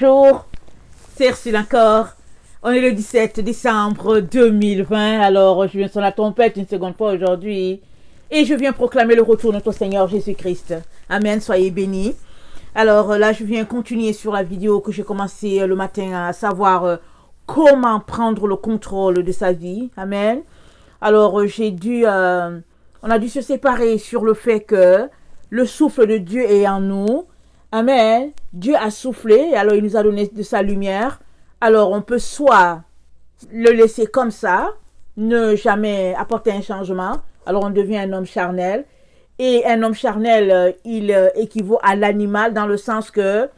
bonjour, c'est Ursule encore. On est le 17 décembre 2020. Alors, je viens sur la trompette une seconde fois aujourd'hui. Et je viens proclamer le retour de notre Seigneur Jésus-Christ. Amen, soyez bénis. Alors là, je viens continuer sur la vidéo que j'ai commencé le matin, à savoir comment prendre le contrôle de sa vie. Amen. Alors, on a dû se séparer sur le fait que le souffle de Dieu est en nous. Amen. Dieu a soufflé, alors il nous a donné de sa lumière. Alors, on peut soit le laisser comme ça, ne jamais apporter un changement. Alors, on devient un homme charnel. Et un homme charnel, il équivaut à l'animal dans le sens que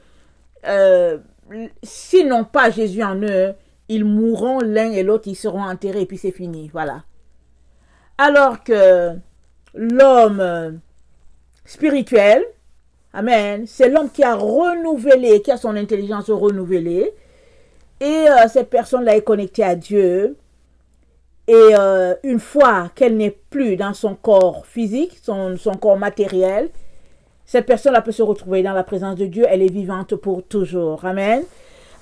s'ils n'ont pas Jésus en eux, ils mourront l'un et l'autre, ils seront enterrés et puis c'est fini. Voilà. Alors que l'homme spirituel, amen, c'est l'homme qui a renouvelé, qui a son intelligence renouvelée. Et cette personne-là est connectée à Dieu. Et une fois qu'elle n'est plus dans son corps physique, son corps matériel, cette personne-là peut se retrouver dans la présence de Dieu. Elle est vivante pour toujours. Amen.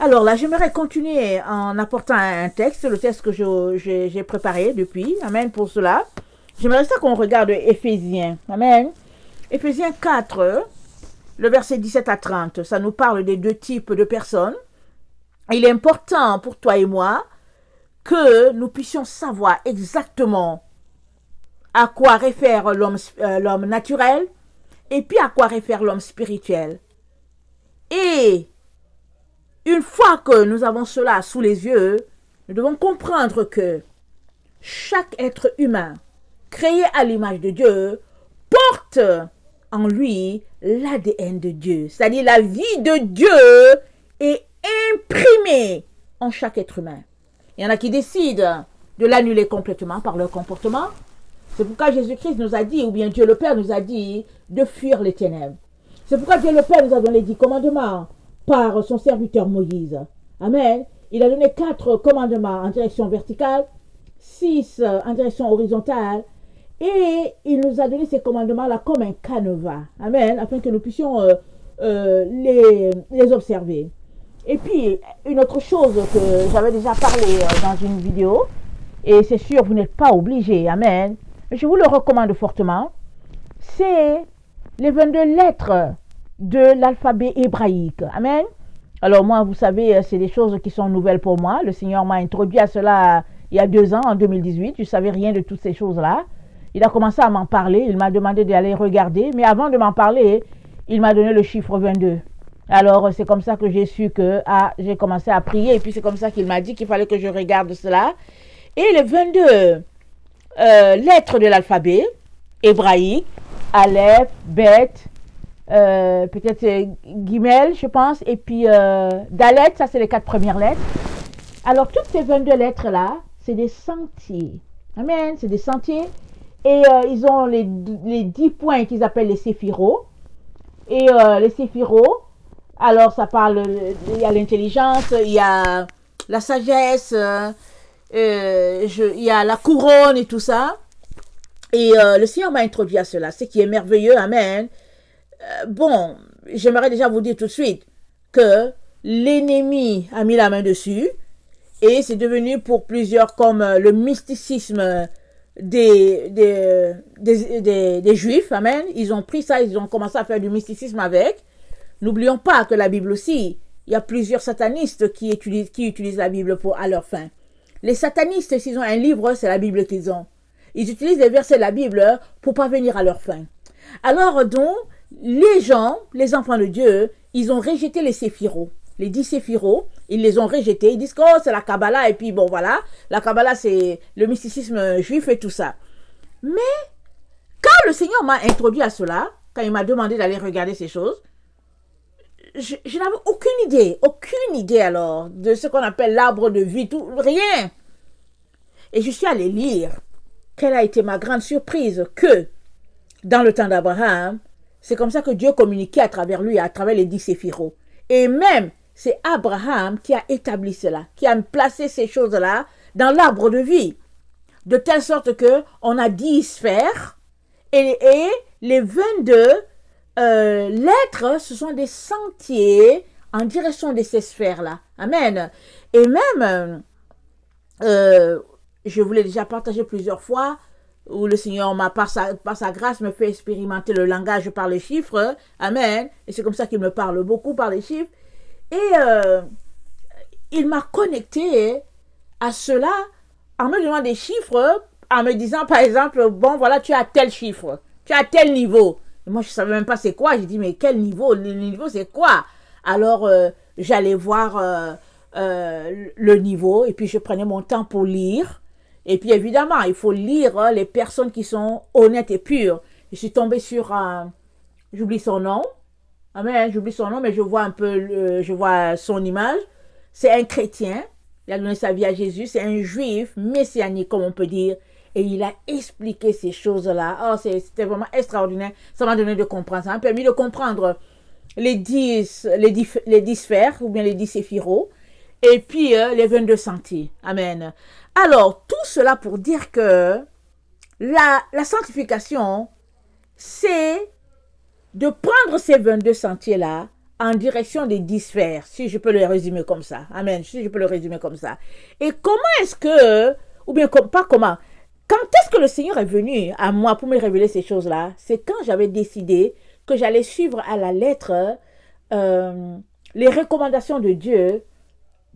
Alors là, j'aimerais continuer en apportant un texte, le texte que j'ai préparé depuis. Amen. Pour cela, j'aimerais ça qu'on regarde Éphésiens. Amen. Éphésiens 4, le verset 17 à 30. Ça nous parle des deux types de personnes. Il est important pour toi et moi que nous puissions savoir exactement à quoi réfère l'homme naturel et puis à quoi réfère l'homme spirituel. Et une fois que nous avons cela sous les yeux, nous devons comprendre que chaque être humain créé à l'image de Dieu porte en lui l'ADN de Dieu. C'est-à-dire la vie de Dieu est imprimée en chaque être humain. Il y en a qui décident de l'annuler complètement par leur comportement. C'est pourquoi Jésus-Christ nous a dit, ou bien Dieu le Père nous a dit, de fuir les ténèbres. C'est pourquoi Dieu le Père nous a donné 10 commandements par son serviteur Moïse. Amen. Il a donné 4 commandements en direction verticale, 6 en direction horizontale, et il nous a donné ces commandements-là comme un canevas. Amen. Afin que nous puissions les observer. Et puis, une autre chose que j'avais déjà parlé dans une vidéo, et c'est sûr, vous n'êtes pas obligé, amen, je vous le recommande fortement, c'est les 22 lettres de l'alphabet hébraïque, amen. Alors moi, vous savez, c'est des choses qui sont nouvelles pour moi. Le Seigneur m'a introduit à cela il y a 2 ans, en 2018. Je ne savais rien de toutes ces choses-là. Il a commencé à m'en parler, il m'a demandé d'aller regarder, mais avant de m'en parler, il m'a donné le chiffre 22. Alors, c'est comme ça que j'ai su que j'ai commencé à prier. Et puis, c'est comme ça qu'il m'a dit qu'il fallait que je regarde cela. Et les 22 lettres de l'alphabet hébraïque, Aleph, Bet, peut-être Gimel, je pense, et puis Dalet, ça c'est les 4 premières lettres. Alors, toutes ces 22 lettres-là, c'est des sentiers. Amen, c'est des sentiers. Et ils ont les 10 points qu'ils appellent les séphiros. Et les séphiros, alors, ça parle, il y a l'intelligence, il y a la sagesse, il y a la couronne et tout ça. Et le Seigneur m'a introduit à cela, ce qui est merveilleux, amen. Bon, j'aimerais déjà vous dire tout de suite que l'ennemi a mis la main dessus et c'est devenu pour plusieurs comme le mysticisme des Juifs, amen. Ils ont pris ça, ils ont commencé à faire du mysticisme avec. N'oublions pas que la Bible aussi, il y a plusieurs satanistes qui utilisent la Bible à leur fin. Les satanistes, s'ils ont un livre, c'est la Bible qu'ils ont. Ils utilisent les versets de la Bible pour parvenir à leur fin. Alors donc, les gens, les enfants de Dieu, ils ont rejeté les séphiros. Les 10 séphiros, ils les ont rejetés. Ils disent que c'est la Kabbalah et puis bon voilà. La Kabbalah, c'est le mysticisme juif et tout ça. Mais, quand le Seigneur m'a introduit à cela, quand il m'a demandé d'aller regarder ces choses, je n'avais aucune idée alors de ce qu'on appelle l'arbre de vie, tout, rien. Et je suis allée lire. Quelle a été ma grande surprise que, dans le temps d'Abraham, c'est comme ça que Dieu communiquait à travers lui, à travers les 10 séphiros. Et même, c'est Abraham qui a établi cela, qui a placé ces choses-là dans l'arbre de vie. De telle sorte que on a 10 sphères et les 22 lettres, ce sont des sentiers en direction de ces sphères-là. Amen. Et même, je vous l'ai déjà partagé plusieurs fois, où le Seigneur m'a, par sa grâce, me fait expérimenter le langage par les chiffres. Amen. Et c'est comme ça qu'il me parle beaucoup par les chiffres. Et il m'a connecté à cela en me donnant des chiffres, en me disant, par exemple, bon, voilà, tu as tel chiffre, tu as tel niveau. Et moi, je ne savais même pas c'est quoi. J'ai dit, mais quel niveau? Le niveau, c'est quoi? Alors, j'allais voir le niveau, et puis je prenais mon temps pour lire. Et puis, évidemment, il faut lire les personnes qui sont honnêtes et pures. Je suis tombée sur j'oublie son nom. Amen, j'oublie son nom, mais je vois un peu, je vois son image. C'est un chrétien. Il a donné sa vie à Jésus. C'est un juif messianique, comme on peut dire. Et il a expliqué ces choses-là. Oh, c'était vraiment extraordinaire. Ça m'a donné de comprendre. Ça m'a permis de comprendre les 10 sphères, ou bien les 10 séphiros. Et puis, les 22 sentiers. Amen. Alors, tout cela pour dire que la sanctification, c'est de prendre ces 22 sentiers-là en direction des 10 sphères, si je peux le résumer comme ça. Amen, si je peux le résumer comme ça. Et comment est-ce que, ou bien pas comment, quand est-ce que le Seigneur est venu à moi pour me révéler ces choses-là? C'est quand j'avais décidé que j'allais suivre à la lettre les recommandations de Dieu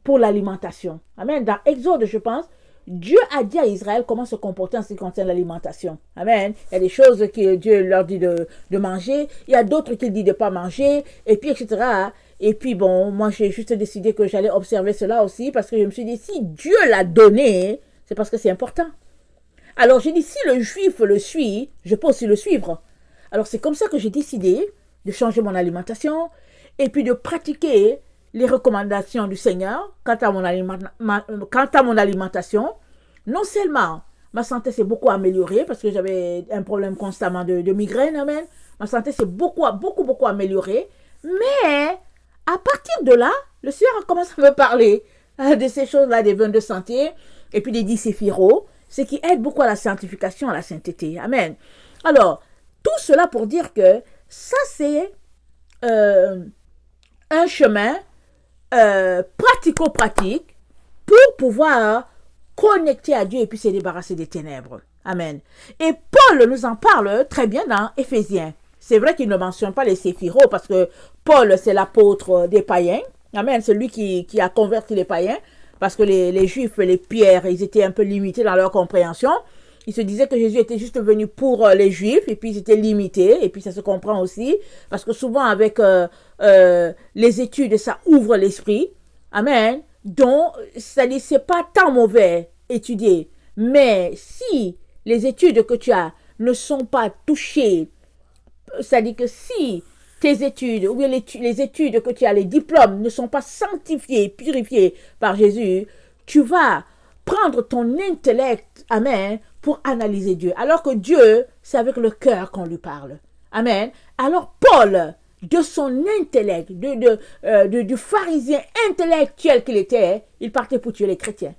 pour l'alimentation. Amen. Dans Exode, je pense, Dieu a dit à Israël comment se comporter en ce qui concerne l'alimentation. Amen. Il y a des choses que Dieu leur dit de manger, il y a d'autres qu'il dit de ne pas manger, et puis etc. Et puis bon, moi j'ai juste décidé que j'allais observer cela aussi, parce que je me suis dit, si Dieu l'a donné, c'est parce que c'est important. Alors j'ai dit, si le juif le suit, je peux aussi le suivre. Alors c'est comme ça que j'ai décidé de changer mon alimentation, et puis de pratiquer les recommandations du Seigneur quant à mon alimentation. Non seulement ma santé s'est beaucoup améliorée, parce que j'avais un problème constamment de migraine, amen. Ma santé s'est beaucoup améliorée, mais à partir de là, le Seigneur a commencé à me parler de ces choses-là, des 22 sentiers, et puis des 10 séphiros, ce qui aide beaucoup à la sanctification, à la sainteté. Amen. Alors, tout cela pour dire que ça, c'est un chemin pratico-pratique pour pouvoir connecter à Dieu et puis se débarrasser des ténèbres. Amen. Et Paul nous en parle très bien dans Éphésiens. C'est vrai qu'il ne mentionne pas les séphiros parce que Paul, c'est l'apôtre des païens. Amen. C'est lui qui a converti les païens parce que les juifs, les pierres, ils étaient un peu limités dans leur compréhension. Ils se disaient que Jésus était juste venu pour les juifs et puis ils étaient limités. Et puis ça se comprend aussi parce que souvent avec les études, ça ouvre l'esprit. Amen. Donc, c'est-à-dire, c'est pas tant mauvais étudier. Mais si les études que tu as ne sont pas touchées, c'est-à-dire que si tes études, ou bien les études que tu as, les diplômes ne sont pas sanctifiés, purifiés par Jésus, tu vas prendre ton intellect, amen, pour analyser Dieu. Alors que Dieu, c'est avec le cœur qu'on lui parle. Amen. Alors Paul, de son intellect, du pharisien intellectuel qu'il était, il partait pour tuer les chrétiens.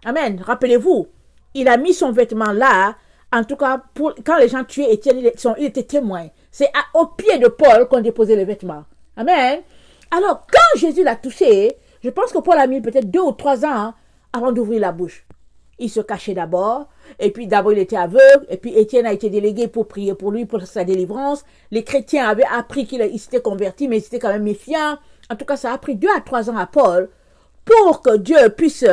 Amen. Rappelez-vous, il a mis son vêtement là, en tout cas, quand les gens tuaient Étienne, il était témoin. C'est au pied de Paul qu'on déposait les vêtements. Amen. Alors, quand Jésus l'a touché, je pense que Paul a mis peut-être 2 ou 3 ans avant d'ouvrir la bouche. Il se cachait d'abord, et puis d'abord il était aveugle, et puis Étienne a été délégué pour prier pour lui, pour sa délivrance. Les chrétiens avaient appris qu'il s'était converti, mais ils étaient quand même méfiants. En tout cas, ça a pris 2 à 3 ans à Paul pour que Dieu puisse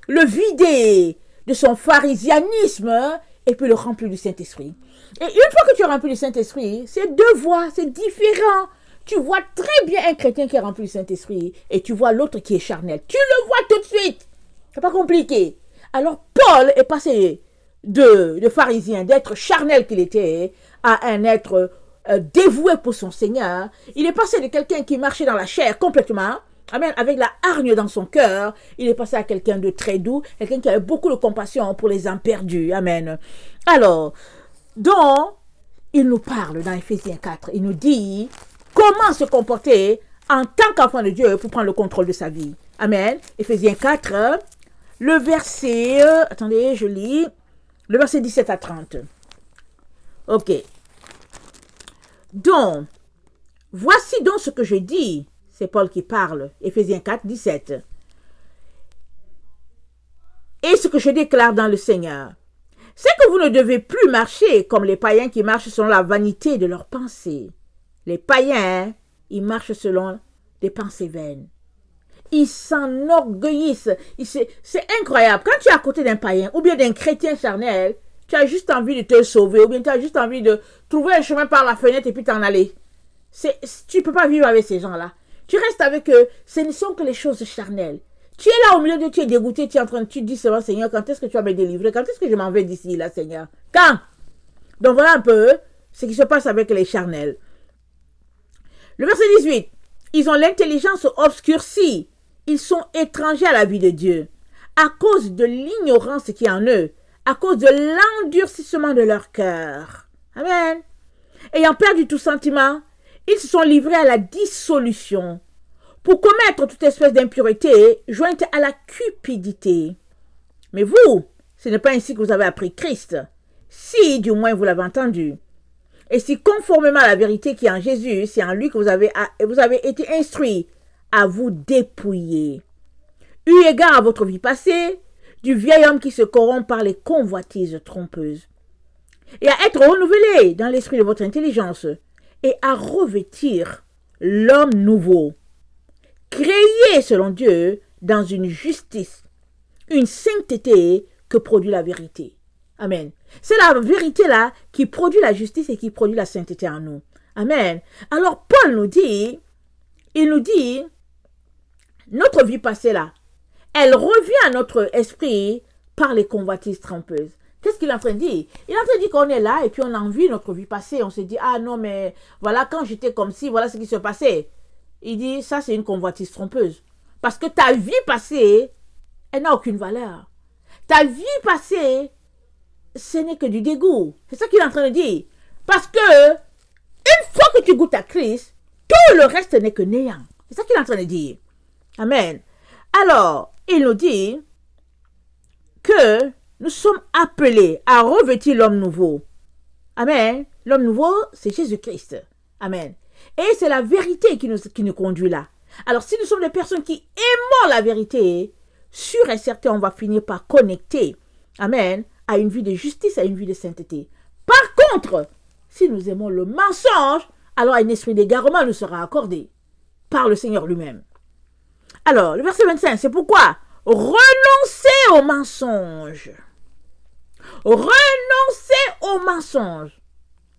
le vider de son pharisianisme et puis le remplir du Saint-Esprit. Et une fois que tu es rempli du Saint-Esprit, c'est 2 voies, c'est différent. Tu vois très bien un chrétien qui est rempli du Saint-Esprit et tu vois l'autre qui est charnel. Tu le vois tout de suite. C'est pas compliqué. Alors Paul est passé de pharisien, d'être charnel qu'il était, à un être dévoué pour son Seigneur. Il est passé de quelqu'un qui marchait dans la chair complètement, amen, avec la hargne dans son cœur. Il est passé à quelqu'un de très doux, quelqu'un qui avait beaucoup de compassion pour les âmes perdues. Amen. Alors, donc, il nous parle dans Éphésiens 4. Il nous dit comment se comporter en tant qu'enfant de Dieu pour prendre le contrôle de sa vie. Amen. Éphésiens 4, le verset, attendez, je lis, le verset 17 à 30. Ok. Donc, voici donc ce que je dis. C'est Paul qui parle. Éphésiens 4, 17. Et ce que je déclare dans le Seigneur, c'est que vous ne devez plus marcher comme les païens qui marchent selon la vanité de leurs pensées. Les païens, ils marchent selon des pensées vaines. Ils s'enorgueillissent. C'est incroyable. Quand tu es à côté d'un païen ou bien d'un chrétien charnel, tu as juste envie de te sauver ou bien tu as juste envie de trouver un chemin par la fenêtre et puis t'en aller. Tu ne peux pas vivre avec ces gens-là. Tu restes avec eux. Ce ne sont que les choses charnelles. Tu es là au milieu de tu es dégoûté, tu es en train de tu dis seulement Seigneur, quand est-ce que tu vas me délivrer? Quand est-ce que je m'en vais d'ici là, Seigneur? Quand? Donc voilà un peu ce qui se passe avec les charnels. Le verset 18. Ils ont l'intelligence obscurcie. Ils sont étrangers à la vie de Dieu. À cause de l'ignorance qui est en eux. À cause de l'endurcissement de leur cœur. Amen. Ayant perdu tout sentiment, ils se sont livrés à la dissolution pour commettre toute espèce d'impureté jointe à la cupidité. Mais vous, ce n'est pas ainsi que vous avez appris Christ, si du moins vous l'avez entendu. Et si conformément à la vérité qui est en Jésus, c'est en lui que vous avez été instruits à vous dépouiller. Eu égard à votre vie passée, du vieil homme qui se corrompt par les convoitises trompeuses, et à être renouvelé dans l'esprit de votre intelligence, et à revêtir l'homme nouveau, créé selon Dieu dans une justice, une sainteté que produit la vérité. Amen. C'est la vérité là qui produit la justice et qui produit la sainteté en nous. Amen. Alors Paul nous dit, notre vie passée là, elle revient à notre esprit par les convoitises trompeuses. Qu'est-ce qu'il est en train de dire? Il est en train de dire qu'on est là et puis on envie notre vie passée. On se dit, ah non mais voilà quand j'étais comme ci, voilà ce qui se passait. Il dit, ça c'est une convoitise trompeuse. Parce que ta vie passée, elle n'a aucune valeur. Ta vie passée, ce n'est que du dégoût. C'est ça qu'il est en train de dire. Parce que, une fois que tu goûtes à Christ, tout le reste n'est que néant. C'est ça qu'il est en train de dire. Amen. Alors, il nous dit que nous sommes appelés à revêtir l'homme nouveau. Amen. L'homme nouveau, c'est Jésus-Christ. Amen. Et c'est la vérité qui nous conduit là. Alors, si nous sommes des personnes qui aimons la vérité, sûr et certain, on va finir par connecter, amen, à une vie de justice, à une vie de sainteté. Par contre, si nous aimons le mensonge, alors un esprit d'égarement nous sera accordé par le Seigneur lui-même. Alors, le verset 25, c'est pourquoi renoncez au mensonge. Renoncez au mensonge.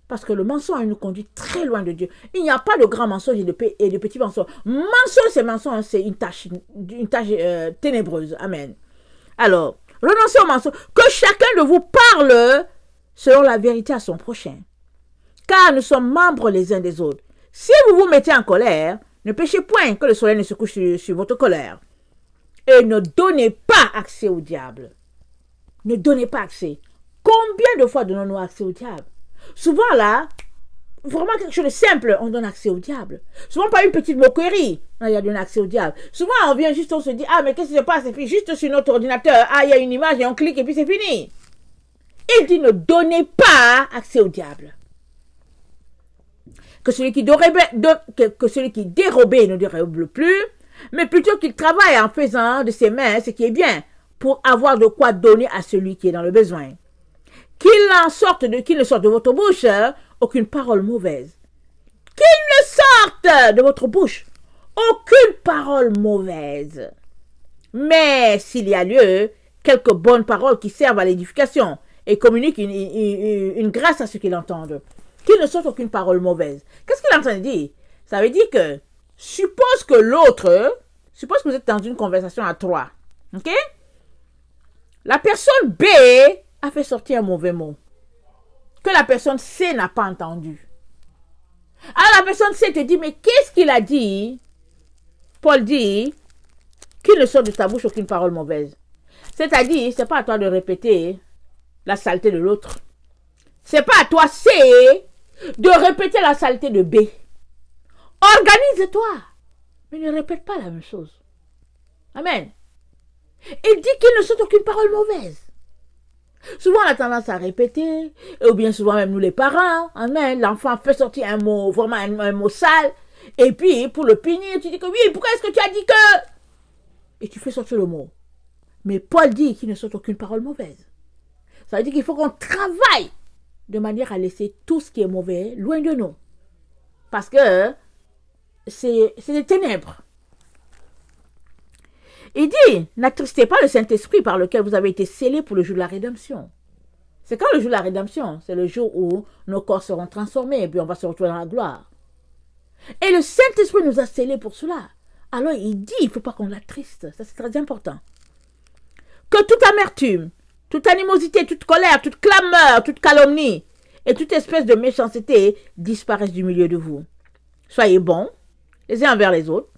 Parce que le mensonge nous conduit très loin de Dieu. Il n'y a pas de grands mensonges et de petits mensonges. Mensonge, c'est une tâche ténébreuse. Amen. Alors, renoncez au mensonge. Que chacun de vous parle selon la vérité à son prochain. Car nous sommes membres les uns des autres. Si vous vous mettez en colère, ne péchez point que le soleil ne se couche sur votre colère. Et ne donnez pas accès au diable. Ne donnez pas accès. Combien de fois donnons-nous accès au diable? Souvent là, vraiment quelque chose de simple, on donne accès au diable. Souvent pas une petite moquerie, il y a donné accès au diable. Souvent on vient juste, on se dit, ah mais qu'est-ce qui se passe? Et puis juste sur notre ordinateur, ah il y a une image et on clique et puis c'est fini. Il dit ne donnez pas accès au diable. Que celui qui dérobait ne dérobe plus, mais plutôt qu'il travaille en faisant de ses mains ce qui est bien, pour avoir de quoi donner à celui qui est dans le besoin. Qu'il ne sorte de votre bouche aucune parole mauvaise. Qu'il ne sorte de votre bouche aucune parole mauvaise. Mais s'il y a lieu, quelques bonnes paroles qui servent à l'édification et communiquent une grâce à ceux qui l'entendent. Qu'il ne sorte aucune parole mauvaise. Qu'est-ce qu'il est en train de dire? Ça veut dire que suppose que vous êtes dans une conversation à trois. Ok? La personne B a fait sortir un mauvais mot que la personne C n'a pas entendu. Alors la personne C te dit, mais qu'est-ce qu'il a dit? Paul dit qu'il ne sort de ta bouche aucune parole mauvaise. C'est-à-dire, c'est pas à toi de répéter la saleté de l'autre. C'est pas à toi C de répéter la saleté de B. Organise-toi, mais ne répète pas la même chose. Amen. Il dit qu'il ne sort aucune parole mauvaise. Souvent, on a tendance à répéter, ou bien souvent même nous les parents, amen, l'enfant fait sortir un mot, vraiment un mot sale, Et puis, pour le punir, tu dis que oui, pourquoi est-ce que tu as dit que... Et tu fais sortir le mot. Mais Paul dit qu'il ne sort aucune parole mauvaise. Ça veut dire qu'il faut qu'on travaille de manière à laisser tout ce qui est mauvais loin de nous. Parce que c'est des ténèbres. Il dit, n'attristez pas le Saint-Esprit par lequel vous avez été scellés pour le jour de la rédemption. C'est quand le jour de la rédemption? C'est le jour où nos corps seront transformés et puis on va se retrouver dans la gloire. Et le Saint-Esprit nous a scellés pour cela. Alors il dit, il ne faut pas qu'on l'attriste. Ça, c'est très important. Que toute amertume, toute animosité, toute colère, toute clameur, toute calomnie et toute espèce de méchanceté disparaissent du milieu de vous. Soyez bons, les uns envers les autres,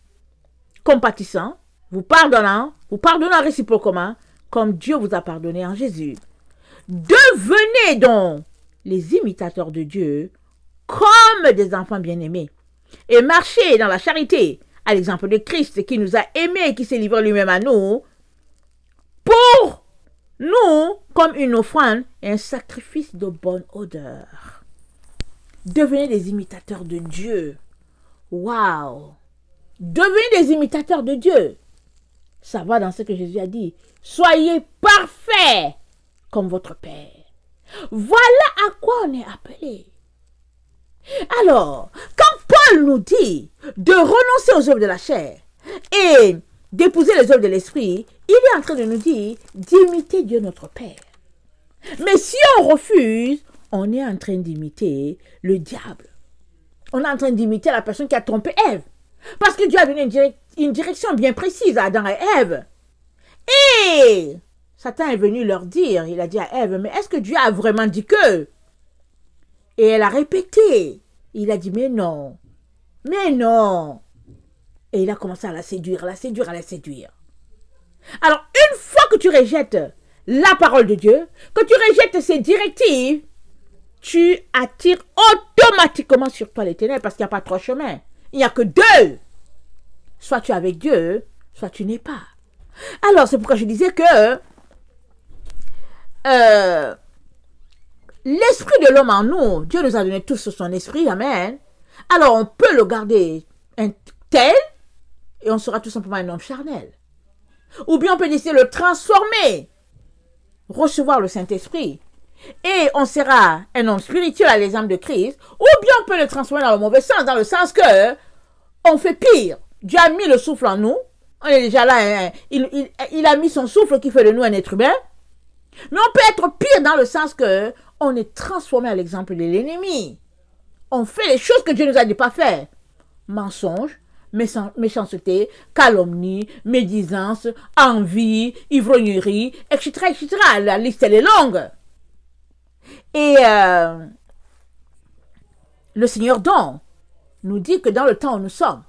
compatissants, vous pardonnant réciproquement, comme Dieu vous a pardonné en Jésus. Devenez donc les imitateurs de Dieu comme des enfants bien-aimés et marchez dans la charité à l'exemple de Christ qui nous a aimés et qui s'est livré lui-même à nous pour nous comme une offrande et un sacrifice de bonne odeur. Devenez des imitateurs de Dieu. Waouh! Devenez des imitateurs de Dieu. Ça va dans ce que Jésus a dit. Soyez parfaits comme votre Père. Voilà à quoi on est appelé. Alors, quand Paul nous dit de renoncer aux œuvres de la chair et d'épouser les œuvres de l'esprit, il est en train de nous dire d'imiter Dieu notre Père. Mais si on refuse, on est en train d'imiter le diable. On est en train d'imiter la personne qui a trompé Ève. Parce que Dieu a donné une direction bien précise à Adam et Ève. Et Satan est venu leur dire, il a dit à Ève, mais est-ce que Dieu a vraiment dit que? Et elle a répété. Il a dit, mais non. Mais non. Et il a commencé à la séduire, à la séduire, à la séduire. Alors, une fois que tu rejettes la parole de Dieu, que tu rejettes ses directives, tu attires automatiquement sur toi les ténèbres parce qu'il n'y a pas trois chemins. Il n'y a que deux. Soit tu es avec Dieu, soit tu n'es pas. Alors, c'est pourquoi je disais que l'esprit de l'homme en nous, Dieu nous a donné tous son esprit, amen. Alors, on peut le garder tel et on sera tout simplement un homme charnel. Ou bien on peut décider de le transformer, recevoir le Saint-Esprit. Et on sera un homme spirituel à l'exemple de Christ. Ou bien on peut le transformer dans le mauvais sens, dans le sens que on fait pire. Dieu a mis le souffle en nous. On est déjà là. Il a mis son souffle qui fait de nous un être humain. Mais on peut être pire dans le sens que on est transformé à l'exemple de l'ennemi. On fait les choses que Dieu nous a dit pas faire. Mensonge, méchanceté, calomnie, médisance, envie, ivrognerie, etc., etc. La liste, elle est longue. Et le Seigneur donc nous dit que dans le temps où nous sommes,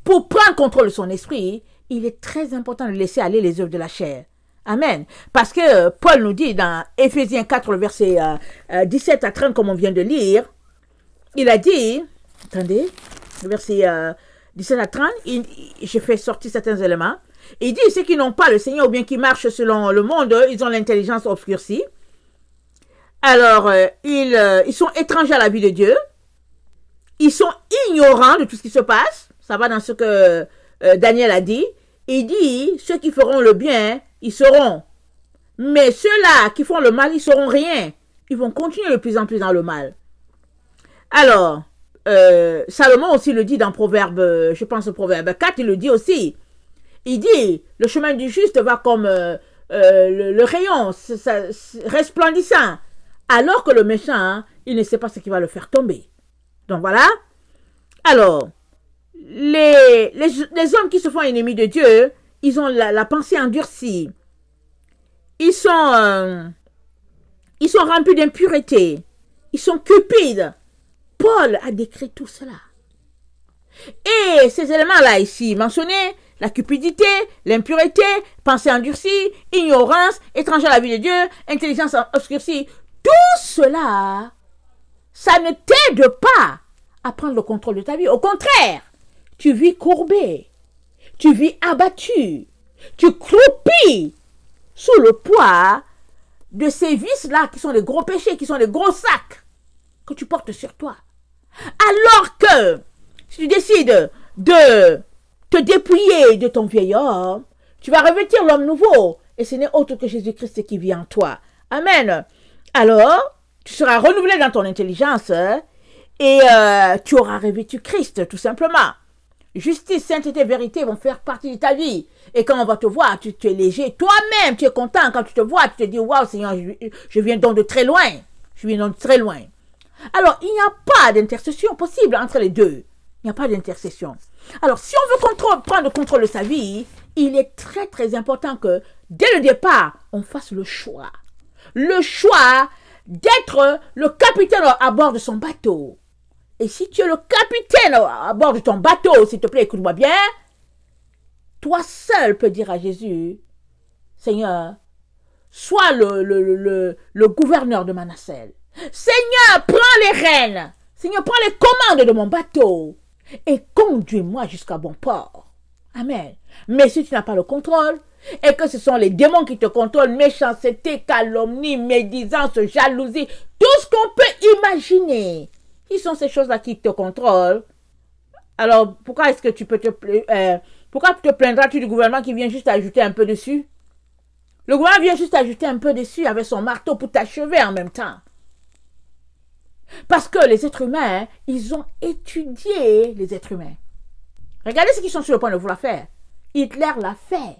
pour prendre contrôle de son esprit, il est très important de laisser aller les œuvres de la chair. Amen. Parce que Paul nous dit dans Éphésiens 4, le verset 17 à 30, comme on vient de lire, il a dit, attendez, le verset 17 à 30, je fais sortir certains éléments. Il dit, ceux qui n'ont pas le Seigneur ou bien qui marchent selon le monde, ils ont l'intelligence obscurcie. Alors, ils sont étrangers à la vie de Dieu. Ils sont ignorants de tout ce qui se passe. Ça va dans ce que Daniel a dit. Il dit, ceux qui feront le bien, ils seront. Mais ceux-là qui font le mal, ils seront rien. Ils vont continuer de plus en plus dans le mal. Alors, Salomon aussi le dit dans Proverbe, je pense au Proverbe 4, il le dit aussi. Il dit, le chemin du juste va comme le rayon resplendissant. Alors que le méchant, il ne sait pas ce qui va le faire tomber. Donc voilà. Alors, les hommes qui se font ennemis de Dieu, ils ont la pensée endurcie. Ils sont remplis d'impureté. Ils sont cupides. Paul a décrit tout cela. Et ces éléments-là ici mentionnés, la cupidité, l'impureté, pensée endurcie, ignorance, étranger à la vie de Dieu, intelligence obscurcie, tout cela, ça ne t'aide pas à prendre le contrôle de ta vie. Au contraire, tu vis courbé, tu vis abattu, tu croupis sous le poids de ces vices-là qui sont des gros péchés, qui sont des gros sacs que tu portes sur toi. Alors que si tu décides de te dépouiller de ton vieil homme, tu vas revêtir l'homme nouveau. Et ce n'est autre que Jésus-Christ qui vit en toi. Amen. Alors, tu seras renouvelé dans ton intelligence et tu auras revêtu Christ, tout simplement. Justice, sainteté, vérité vont faire partie de ta vie. Et quand on va te voir, tu es léger. Toi-même, tu es content. Quand tu te vois, tu te dis, waouh, Seigneur, je viens donc de très loin. Je viens donc de très loin. Alors, il n'y a pas d'intercession possible entre les deux. Il n'y a pas d'intercession. Alors, si on veut prendre le contrôle de sa vie, il est très, très important que, dès le départ, on fasse le choix. Le choix d'être le capitaine à bord de son bateau. Et si tu es le capitaine à bord de ton bateau, s'il te plaît, écoute-moi bien, toi seul peux dire à Jésus, Seigneur, sois le gouverneur de ma nacelle. Seigneur, prends les rênes. Seigneur, prends les commandes de mon bateau et conduis-moi jusqu'à bon port. Amen. Mais si tu n'as pas le contrôle et que ce sont les démons qui te contrôlent, méchanceté, calomnie, médisance, jalousie, tout ce qu'on peut imaginer, qui sont ces choses-là qui te contrôlent, alors pourquoi est-ce que tu peux pourquoi te plaindras-tu du gouvernement qui vient juste ajouter un peu dessus? Le gouvernement vient juste ajouter un peu dessus avec son marteau pour t'achever en même temps. Parce que les êtres humains, ils ont étudié les êtres humains. Regardez ce qu'ils sont sur le point de vouloir faire. Hitler l'a fait.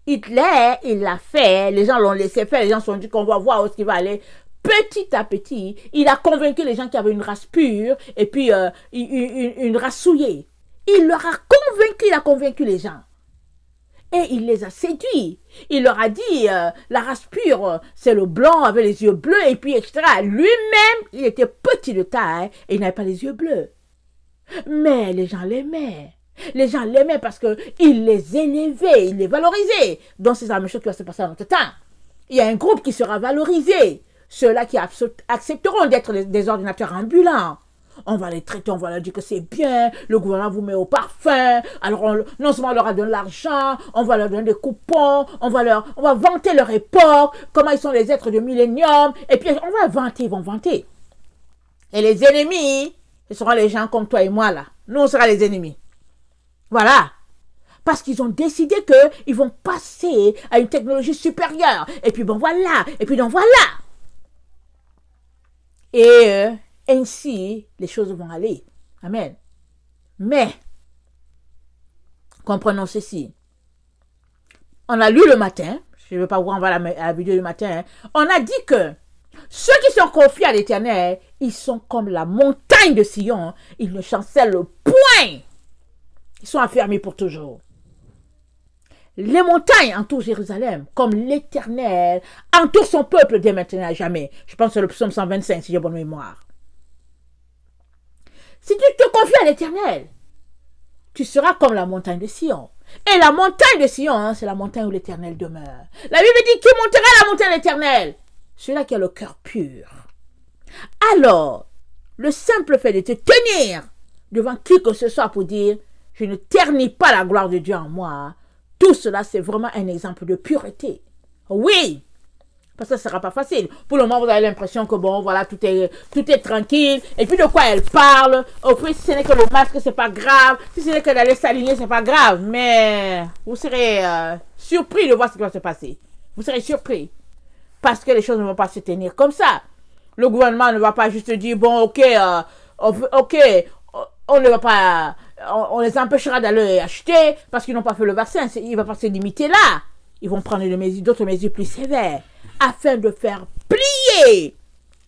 Hitler, il l'a fait. Les gens l'ont laissé faire. Les gens se sont dit qu'on va voir où est-ce qu'il va aller. Petit à petit, il a convaincu les gens qui avaient une race pure et puis une race souillée. Il leur a convaincu, il a convaincu les gens. Et il les a séduits. Il leur a dit, la race pure, c'est le blanc avec les yeux bleus, et puis etc. Lui-même, il était petit de taille, et il n'avait pas les yeux bleus. Mais les gens l'aimaient. Les gens l'aimaient parce qu'il les élevait, il les valorisait. Donc c'est la même chose qui va se passer dans notre temps. Il y a un groupe qui sera valorisé. Ceux-là qui accepteront d'être des ordinateurs ambulants. On va les traiter, on va leur dire que c'est bien, le gouvernement vous met au parfum, alors non seulement on leur a donné de l'argent, on va leur donner des coupons, on va vanter leur époque, comment ils sont les êtres de millénium, et puis on va vanter, ils vont vanter. Et les ennemis, ce seront les gens comme toi et moi là. Nous, on sera les ennemis. Voilà. Parce qu'ils ont décidé qu'ils vont passer à une technologie supérieure. Et puis bon voilà, et puis donc voilà. Et ainsi, les choses vont aller. Amen. Mais, comprenons ceci. On a lu le matin, je ne vais pas vous renvoyer à la vidéo du matin, on a dit que ceux qui sont confiés à l'Éternel, ils sont comme la montagne de Sion, ils ne chancellent point. Ils sont affermis pour toujours. Les montagnes entourent Jérusalem, comme l'Éternel entoure son peuple dès maintenant à jamais. Je pense que c'est le psaume 125, si j'ai bonne mémoire. Si tu te confies à l'Éternel, tu seras comme la montagne de Sion. Et la montagne de Sion, c'est la montagne où l'Éternel demeure. La Bible dit, qui montera à la montagne de l'Éternel? Celui-là qui a le cœur pur. Alors, le simple fait de te tenir devant qui que ce soit pour dire, je ne ternis pas la gloire de Dieu en moi, tout cela, c'est vraiment un exemple de pureté. Oui, parce que ça ne sera pas facile. Pour le moment, vous avez l'impression que bon, voilà, tout est tranquille. Et puis de quoi elle parle? Au plus, si ce n'est que le masque, c'est pas grave. Si ce n'est que d'aller s'aligner, c'est pas grave. Mais vous serez surpris de voir ce qui va se passer. Vous serez surpris. Parce que les choses ne vont pas se tenir comme ça. Le gouvernement ne va pas juste dire, bon, ok, on ne va pas... On les empêchera d'aller acheter parce qu'ils n'ont pas fait le vaccin. Il ne va pas se limiter là. Ils vont prendre d'autres mesures plus sévères afin de faire plier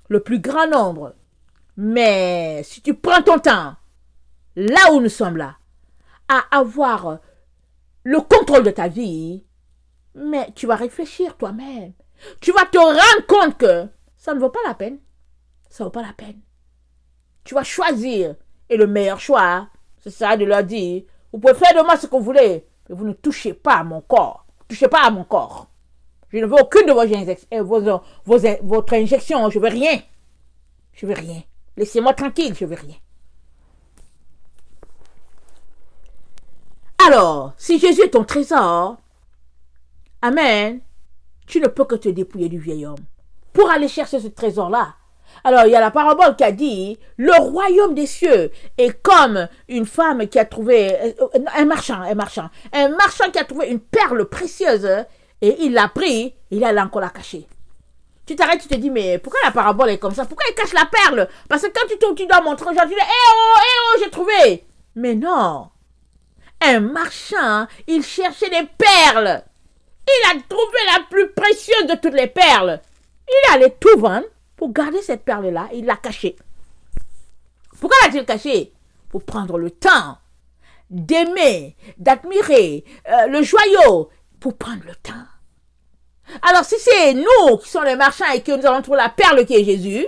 le plus grand nombre. Mais si tu prends ton temps, là où nous sommes là, à avoir le contrôle de ta vie, mais tu vas réfléchir toi-même. Tu vas te rendre compte que ça ne vaut pas la peine. Ça ne vaut pas la peine. Tu vas choisir. Et le meilleur choix, c'est ça de leur dire, vous pouvez faire de moi ce que vous voulez, mais vous ne touchez pas à mon corps. Ne touchez pas à mon corps. Je ne veux aucune de votre injection. Je ne veux rien. Je ne veux rien. Laissez-moi tranquille, je ne veux rien. Alors, si Jésus est ton trésor, amen, tu ne peux que te dépouiller du vieil homme. Pour aller chercher ce trésor-là, Alors, il y a la parabole qui a dit, le royaume des cieux est comme une femme qui a trouvé, un marchand qui a trouvé une perle précieuse et il l'a pris, il allait encore la cacher. Tu t'arrêtes, tu te dis, mais pourquoi la parabole est comme ça? Pourquoi il cache la perle? Parce que quand tu dois montrer aux gens, tu dis, j'ai trouvé. Mais non. Un marchand, il cherchait des perles. Il a trouvé la plus précieuse de toutes les perles. Il allait tout vendre pour garder cette perle-là. Il l'a cachée. Pourquoi l'a-t-il cachée? Pour prendre le temps d'aimer, d'admirer le joyau, pour prendre le temps. Alors, si c'est nous qui sommes les marchands et que nous allons trouver la perle qui est Jésus,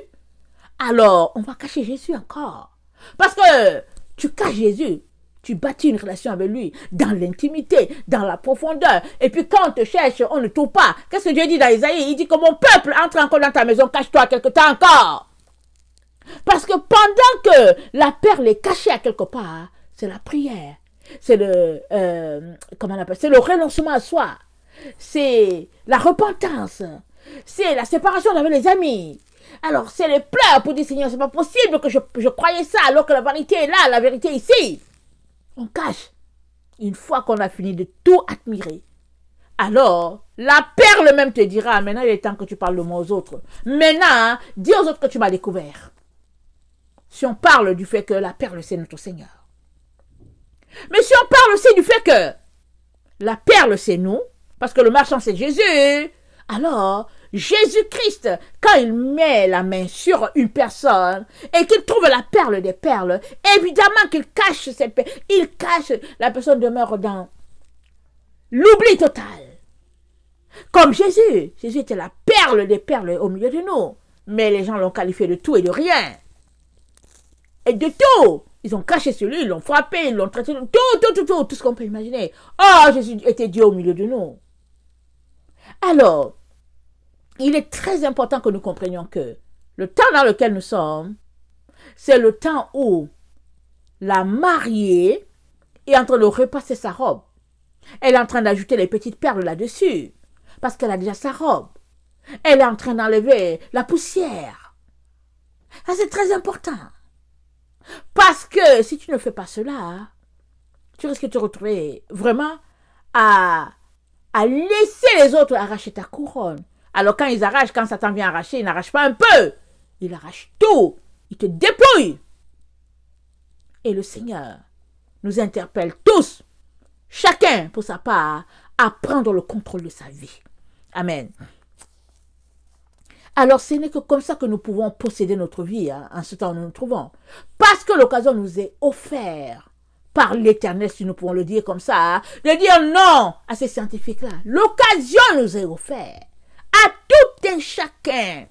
alors on va cacher Jésus encore. Parce que tu caches Jésus, tu bâtis une relation avec lui dans l'intimité, dans la profondeur. Et puis quand on te cherche, on ne trouve pas. Qu'est-ce que Dieu dit dans Isaïe? Il dit que mon peuple entre encore dans ta maison, cache-toi quelque temps encore. Parce que pendant que la perle est cachée à quelque part, c'est la prière. C'est comment on appelle? C'est le renoncement à soi. C'est la repentance. C'est la séparation avec les amis. Alors, c'est les pleurs pour dire, Seigneur, c'est pas possible que je croyais ça alors que la vérité est là, la vérité est ici. On cache. Une fois qu'on a fini de tout admirer, alors, la perle même te dira, maintenant il est temps que tu parles de moi aux autres. Maintenant, dis aux autres que tu m'as découvert. Si on parle du fait que la perle, c'est notre Seigneur. Mais si on parle aussi du fait que la perle, c'est nous, parce que le marchand, c'est Jésus, alors, Jésus-Christ, quand il met la main sur une personne et qu'il trouve la perle des perles, évidemment qu'il cache cette perle. Il cache, la personne demeure dans l'oubli total. Comme Jésus. Jésus était la perle des perles au milieu de nous. Mais les gens l'ont qualifié de tout et de rien. Et de tout. Ils ont caché sur lui, ils l'ont frappé, ils l'ont traité de tout ce qu'on peut imaginer. Oh, Jésus était Dieu au milieu de nous. Alors, il est très important que nous comprenions que le temps dans lequel nous sommes, c'est le temps où la mariée est en train de repasser sa robe. Elle est en train d'ajouter les petites perles là-dessus, parce qu'elle a déjà sa robe. Elle est en train d'enlever la poussière. Ça, c'est très important. Parce que si tu ne fais pas cela, tu risques de te retrouver vraiment à laisser les autres arracher ta couronne. Alors quand ils arrachent, quand Satan vient arracher, il n'arrache pas un peu. Il arrache tout. Il te dépouille. Et le Seigneur nous interpelle tous, chacun pour sa part, à prendre le contrôle de sa vie. Amen. Alors ce n'est que comme ça que nous pouvons posséder notre vie en ce temps où nous nous trouvons. Parce que l'occasion nous est offerte par l'Éternel, si nous pouvons le dire comme ça, de dire non à ces scientifiques-là. L'occasion nous est offerte à tout un chacun.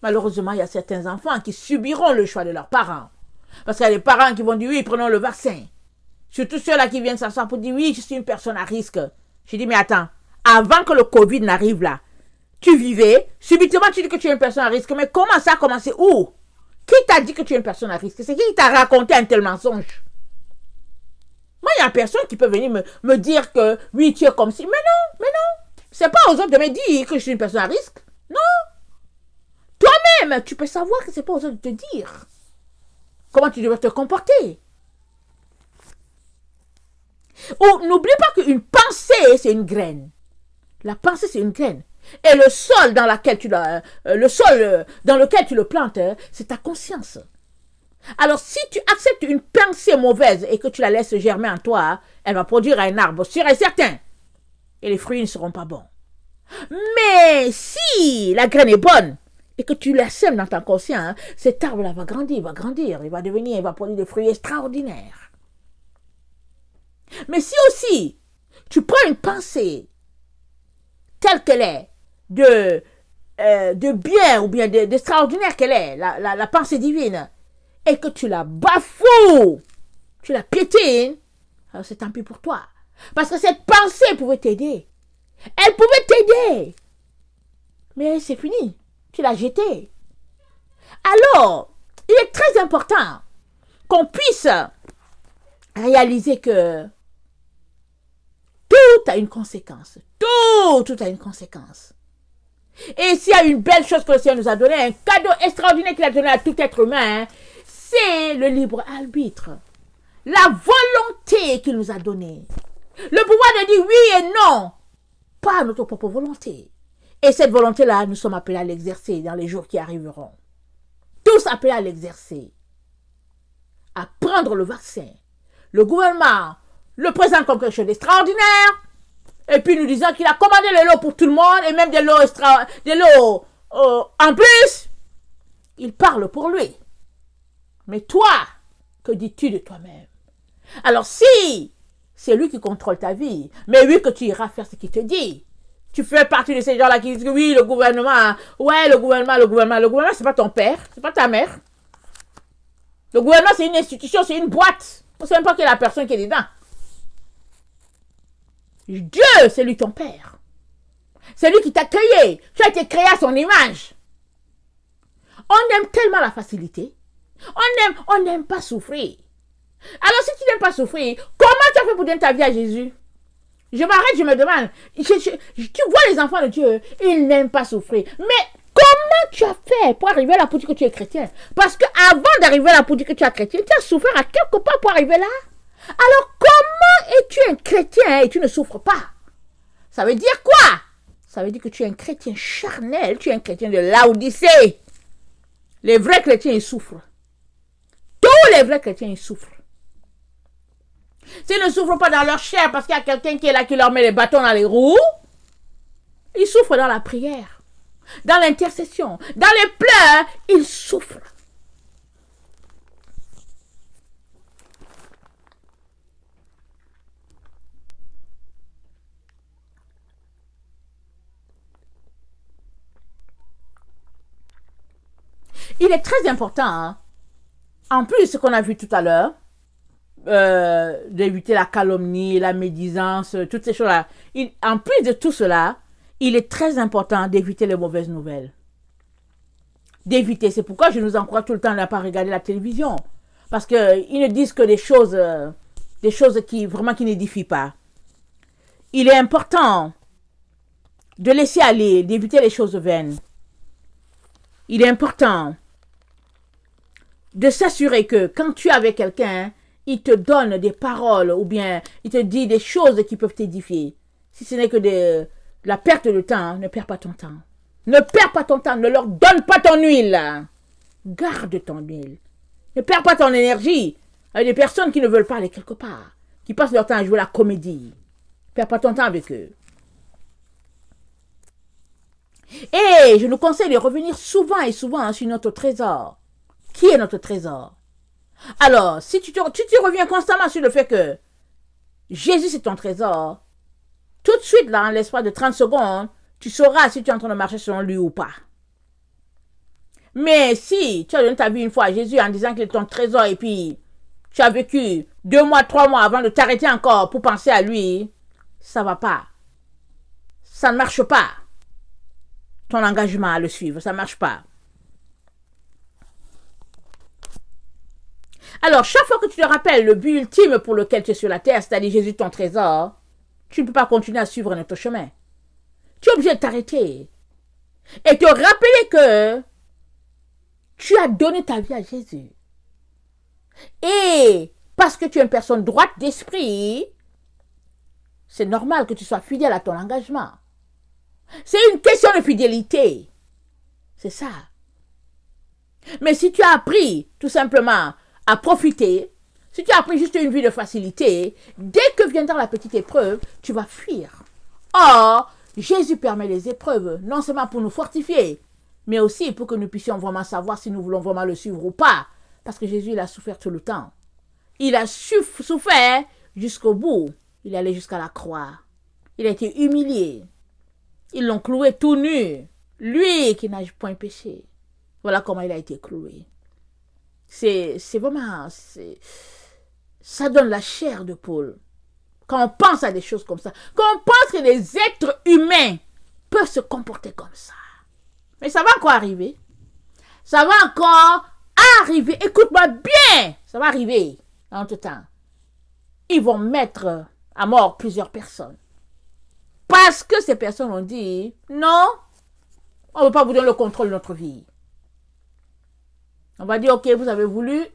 Malheureusement, il y a certains enfants qui subiront le choix de leurs parents. Parce qu'il y a des parents qui vont dire oui, prenons le vaccin. Surtout ceux-là qui viennent s'asseoir pour dire oui, je suis une personne à risque. Je dis mais attends, avant que le Covid n'arrive là, tu vivais, subitement tu dis que tu es une personne à risque. Mais comment ça a commencé? Où? Qui t'a dit que tu es une personne à risque? C'est qui t'a raconté un tel mensonge? Moi, il n'y a personne qui peut venir me dire que oui, tu es comme si. Mais non. C'est pas aux autres de me dire que je suis une personne à risque. Non. Toi-même, tu peux savoir que c'est pas aux autres de te dire comment tu devrais te comporter. Ou n'oublie pas qu'une pensée, c'est une graine. La pensée, c'est une graine. Et le sol dans lequel tu le plantes, c'est ta conscience. Alors, si tu acceptes une pensée mauvaise et que tu la laisses germer en toi, elle va produire un arbre sûr et certain. Et les fruits ne seront pas bons. Mais si la graine est bonne et que tu la sèmes dans ta conscience, cet arbre-là va grandir, il va produire des fruits extraordinaires. Mais si aussi tu prends une pensée telle qu'elle est, de bien ou bien d'extraordinaire qu'elle est, la pensée divine, et que tu la bafoues, tu la piétines, alors c'est tant pis pour toi. Parce que cette pensée pouvait t'aider. Elle pouvait t'aider. Mais c'est fini. Tu l'as jetée. Alors, il est très important qu'on puisse réaliser que tout a une conséquence. Tout a une conséquence. Et s'il y a une belle chose que le Seigneur nous a donnée, un cadeau extraordinaire qu'il a donné à tout être humain, c'est le libre arbitre. La volonté qu'il nous a donnée. Le pouvoir de dire oui et non, pas notre propre volonté. Et cette volonté-là, nous sommes appelés à l'exercer dans les jours qui arriveront. Tous appelés à l'exercer. À prendre le vaccin. Le gouvernement le présente comme quelque chose d'extraordinaire. Et puis nous disons qu'il a commandé le lot pour tout le monde et même des lots en plus. Il parle pour lui. Mais toi, que dis-tu de toi-même? Alors si c'est lui qui contrôle ta vie, mais oui que tu iras faire ce qu'il te dit. Tu fais partie de ces gens-là qui disent que oui, le gouvernement, c'est pas ton père, c'est pas ta mère. Le gouvernement, c'est une institution, c'est une boîte. On ne sait même pas qui est la personne qui est dedans. Dieu, c'est lui ton père. C'est lui qui t'a créé. Tu as été créé à son image. On aime tellement la facilité. On n'aime pas souffrir. Alors si tu n'aimes pas souffrir, comment tu as fait pour donner ta vie à Jésus? Je m'arrête, je me demande. Tu vois les enfants de Dieu, ils n'aiment pas souffrir. Mais comment tu as fait pour arriver là pour dire que tu es chrétien? Parce qu'avant d'arriver là pour dire que tu es chrétien, tu as souffert à quelque part pour arriver là. Alors comment es-tu un chrétien et tu ne souffres pas? Ça veut dire quoi? Ça veut dire que tu es un chrétien charnel, tu es un chrétien de Laodicée. Les vrais chrétiens, ils souffrent. Tous les vrais chrétiens, ils souffrent. S'ils ne souffrent pas dans leur chair parce qu'il y a quelqu'un qui est là qui leur met les bâtons dans les roues, ils souffrent dans la prière, dans l'intercession, dans les pleurs, ils souffrent. Il est très important, hein, en plus de ce qu'on a vu tout à l'heure, d'éviter la calomnie, la médisance, toutes ces choses-là. En plus de tout cela, il est très important d'éviter les mauvaises nouvelles. D'éviter. C'est pourquoi je nous encourage tout le temps à ne pas regarder la télévision. Parce qu'ils ne disent que des choses qui n'édifient pas. Il est important de laisser aller, d'éviter les choses vaines. Il est important de s'assurer que quand tu es avec quelqu'un, il te donne des paroles ou bien il te dit des choses qui peuvent t'édifier. Si ce n'est que de la perte de temps, ne perds pas ton temps. Ne perds pas ton temps, ne leur donne pas ton huile. Garde ton huile. Ne perds pas ton énergie avec des personnes qui ne veulent pas aller quelque part, qui passent leur temps à jouer la comédie. Ne perds pas ton temps avec eux. Et je nous conseille de revenir souvent et souvent sur notre trésor. Qui est notre trésor? Alors, si tu reviens constamment sur le fait que Jésus c'est ton trésor, tout de suite, là, en l'espace de 30 secondes, tu sauras si tu es en train de marcher selon lui ou pas. Mais si tu as donné ta vie une fois à Jésus en disant qu'il est ton trésor et puis tu as vécu 2 mois, 3 mois avant de t'arrêter encore pour penser à lui, ça ne va pas. Ça ne marche pas. Ton engagement à le suivre, ça ne marche pas. Alors, chaque fois que tu te rappelles le but ultime pour lequel tu es sur la terre, c'est-à-dire Jésus ton trésor, tu ne peux pas continuer à suivre notre chemin. Tu es obligé de t'arrêter et te rappeler que tu as donné ta vie à Jésus. Et parce que tu es une personne droite d'esprit, c'est normal que tu sois fidèle à ton engagement. C'est une question de fidélité. C'est ça. Mais si tu as appris tout simplement à profiter, si tu as appris juste une vie de facilité, dès que viendra la petite épreuve, tu vas fuir. Or, Jésus permet les épreuves, non seulement pour nous fortifier, mais aussi pour que nous puissions vraiment savoir si nous voulons vraiment le suivre ou pas. Parce que Jésus, il a souffert tout le temps. Il a souffert jusqu'au bout. Il est allé jusqu'à la croix. Il a été humilié. Ils l'ont cloué tout nu. Lui qui n'a point péché. Voilà comment il a été cloué. C'est vraiment... Ça donne la chair de poule. Quand on pense à des choses comme ça. Quand on pense que les êtres humains peuvent se comporter comme ça. Mais ça va encore arriver. Ça va encore arriver. Écoute-moi bien. Ça va arriver en tout temps. Ils vont mettre à mort plusieurs personnes. Parce que ces personnes ont dit, non, On ne veut pas vous donner le contrôle de notre vie. On va dire, ok, vous avez voulu,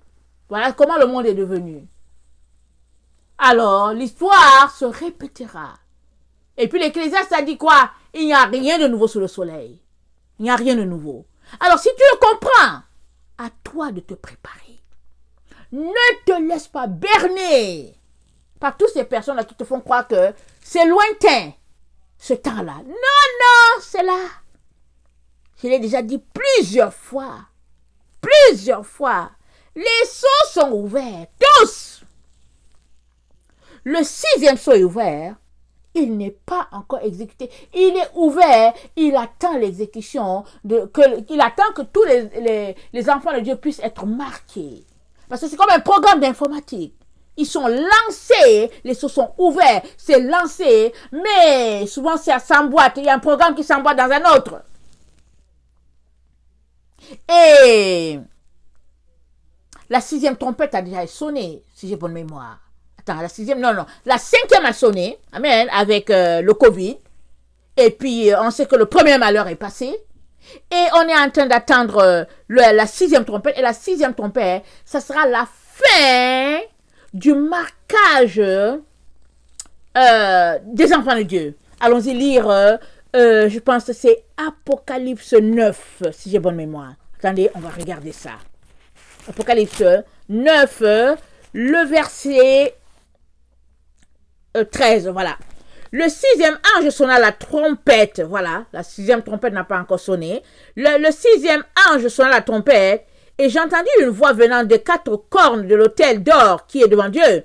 voilà comment le monde est devenu. Alors, l'histoire se répétera. Et puis l'Ecclésiaste a dit quoi? Il n'y a rien de nouveau sous le soleil. Il n'y a rien de nouveau. Alors, si tu le comprends, à toi de te préparer. Ne te laisse pas berner par toutes ces personnes-là qui te font croire que c'est lointain, ce temps-là. Non, non, c'est là. Je l'ai déjà dit plusieurs fois. Plusieurs fois. Les sceaux sont ouverts. Tous. Le 6e sceau est ouvert. Il n'est pas encore exécuté. Il est ouvert. Il attend l'exécution. Il attend que tous les enfants de Dieu puissent être marqués. Parce que c'est comme un programme d'informatique. Ils sont lancés, les sceaux sont ouverts, c'est lancé, mais souvent ça s'emboîte. Il y a un programme qui s'emboîte dans un autre. Et la 6e trompette a déjà sonné, si j'ai bonne mémoire. Attends, la 6e, non. La 5e a sonné, amen, avec le Covid. Et puis, on sait que le premier malheur est passé. Et on est en train d'attendre la 6e trompette. Et la 6e trompette, ça sera la fin du marquage des enfants de Dieu. Allons-y lire, je pense que c'est Apocalypse 9, si j'ai bonne mémoire. Attendez, on va regarder ça. Apocalypse 9, le verset 13, voilà. Le 6e ange sonna la trompette, voilà, la 6e trompette n'a pas encore sonné. Le 6e ange sonna la trompette, et j'entendis une voix venant des 4 cornes de l'autel d'or qui est devant Dieu,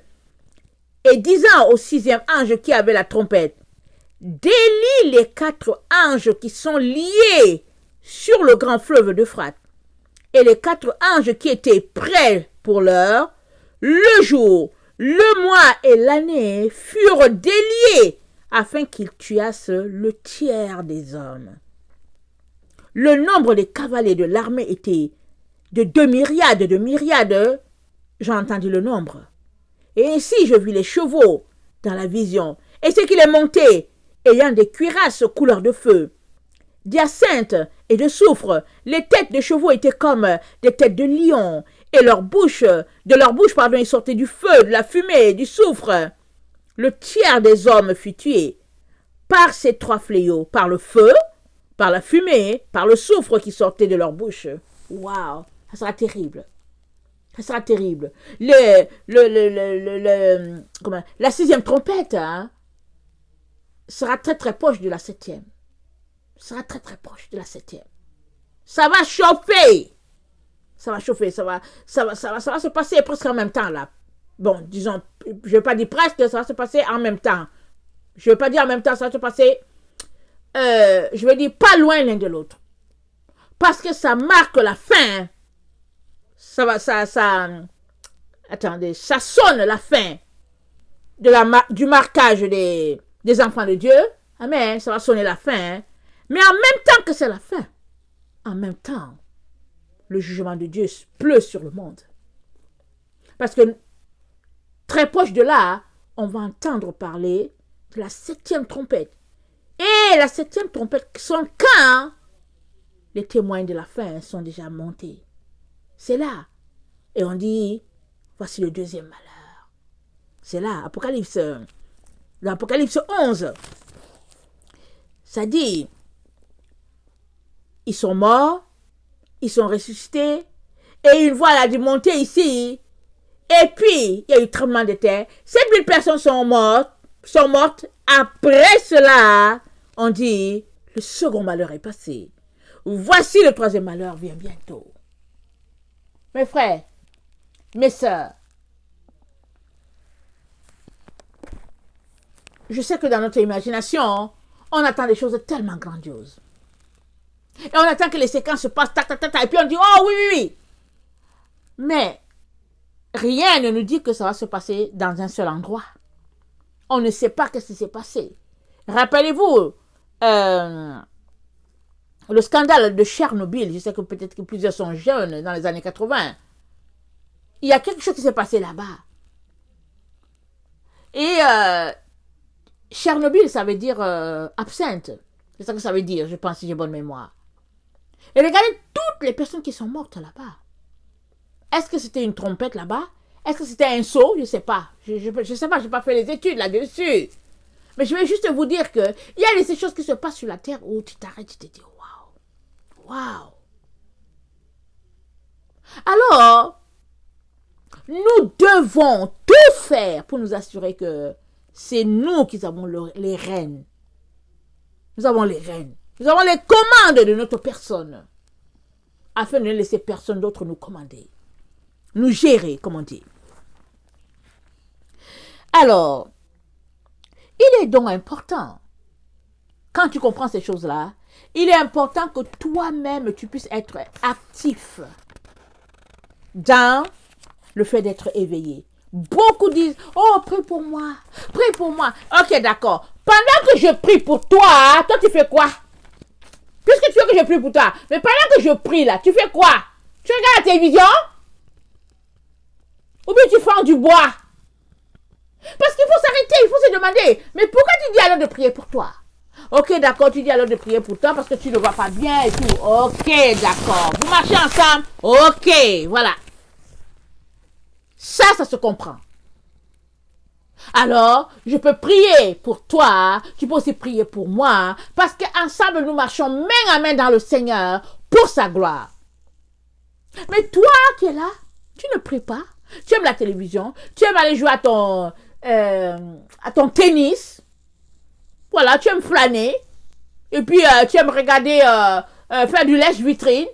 et disant au 6e ange qui avait la trompette, délie les 4 anges qui sont liés sur le grand fleuve d'Euphrate. Et les 4 anges qui étaient prêts pour l'heure, le jour, le mois et l'année furent déliés afin qu'ils tuassent le tiers des hommes. Le nombre des cavaliers de l'armée était de 2 myriades, j'ai entendu le nombre. Et ainsi je vis les chevaux dans la vision, et ce qui les montaient, ayant des cuirasses couleur de feu, d'hyacinthe et de soufre. Les têtes des chevaux étaient comme des têtes de lion, et de leur bouche, il sortait du feu, de la fumée, du soufre. Le tiers des hommes fut tué par ces 3 fléaux, par le feu, par la fumée, par le soufre qui sortait de leur bouche. Waouh, ça sera terrible. Ça sera terrible. La 6e trompette sera très très proche de la 7e. Sera très très proche de la 7e. Ça va chauffer. Ça va chauffer. Ça va se passer presque en même temps là. Bon, disons, je ne vais pas dire presque, ça va se passer en même temps. Je ne vais pas dire en même temps, ça va se passer, je vais dire pas loin l'un de l'autre. Parce que ça marque la fin. Attendez, ça sonne la fin du marquage des enfants de Dieu. Amen, ça va sonner la fin. Mais en même temps que c'est la fin, en même temps, le jugement de Dieu pleut sur le monde. Parce que très proche de là, on va entendre parler de la 7e trompette. Et la 7e trompette sonne quand les témoins de la fin sont déjà montés. C'est là. Et on dit, voici le 2e malheur. C'est là, l'Apocalypse 11. Ça dit, ils sont morts, ils sont ressuscités, et une voix a dû monter ici. Et puis, il y a eu tremblement de terre. Ces 1000 personnes sont mortes. Après cela, on dit, le second malheur est passé. Voici le 3e malheur vient bientôt. Mes frères, mes sœurs, je sais que dans notre imagination, on attend des choses tellement grandioses. Et on attend que les séquences se passent, tac, tac, tac, et puis on dit, oh oui. Mais rien ne nous dit que ça va se passer dans un seul endroit. On ne sait pas ce qui s'est passé. Rappelez-vous le scandale de Tchernobyl. Je sais que peut-être que plusieurs sont jeunes dans les années 80. Il y a quelque chose qui s'est passé là-bas. Et Tchernobyl, ça veut dire absinthe. C'est ça que ça veut dire, je pense, si j'ai bonne mémoire. Et regardez toutes les personnes qui sont mortes là-bas. Est-ce que c'était une trompette là-bas? Est-ce que c'était un seau? Je ne sais pas. Je ne sais pas, je n'ai pas fait les études là-dessus. Mais je vais juste vous dire qu'il y a ces choses qui se passent sur la terre où tu t'arrêtes, tu te dis waouh, waouh. Alors, nous devons tout faire pour nous assurer que c'est nous qui avons les rênes. Nous avons les rênes. Nous avons les commandes de notre personne. Afin de ne laisser personne d'autre nous commander. Nous gérer, comme on dit. Alors, il est donc important, quand tu comprends ces choses-là, il est important que toi-même, tu puisses être actif dans le fait d'être éveillé. Beaucoup disent, oh, prie pour moi, prie pour moi. Ok, d'accord. Pendant que je prie pour toi, toi tu fais quoi? Puisque tu veux que je prie pour toi, mais pendant que je prie là, tu fais quoi? Tu regardes la télévision? Ou bien tu fends du bois? Parce qu'il faut s'arrêter, il faut se demander, mais pourquoi tu dis alors de prier pour toi? Ok, d'accord, tu dis alors de prier pour toi parce que tu ne vas pas bien et tout. Ok, d'accord. Vous marchez ensemble? Ok, voilà. Ça se comprend. Alors, je peux prier pour toi, tu peux aussi prier pour moi, parce qu'ensemble, nous marchons main à main dans le Seigneur pour sa gloire. Mais toi qui es là, tu ne pries pas. Tu aimes la télévision, tu aimes aller jouer à ton tennis. Voilà, tu aimes flâner. Et puis, tu aimes regarder, faire du lèche-vitrine.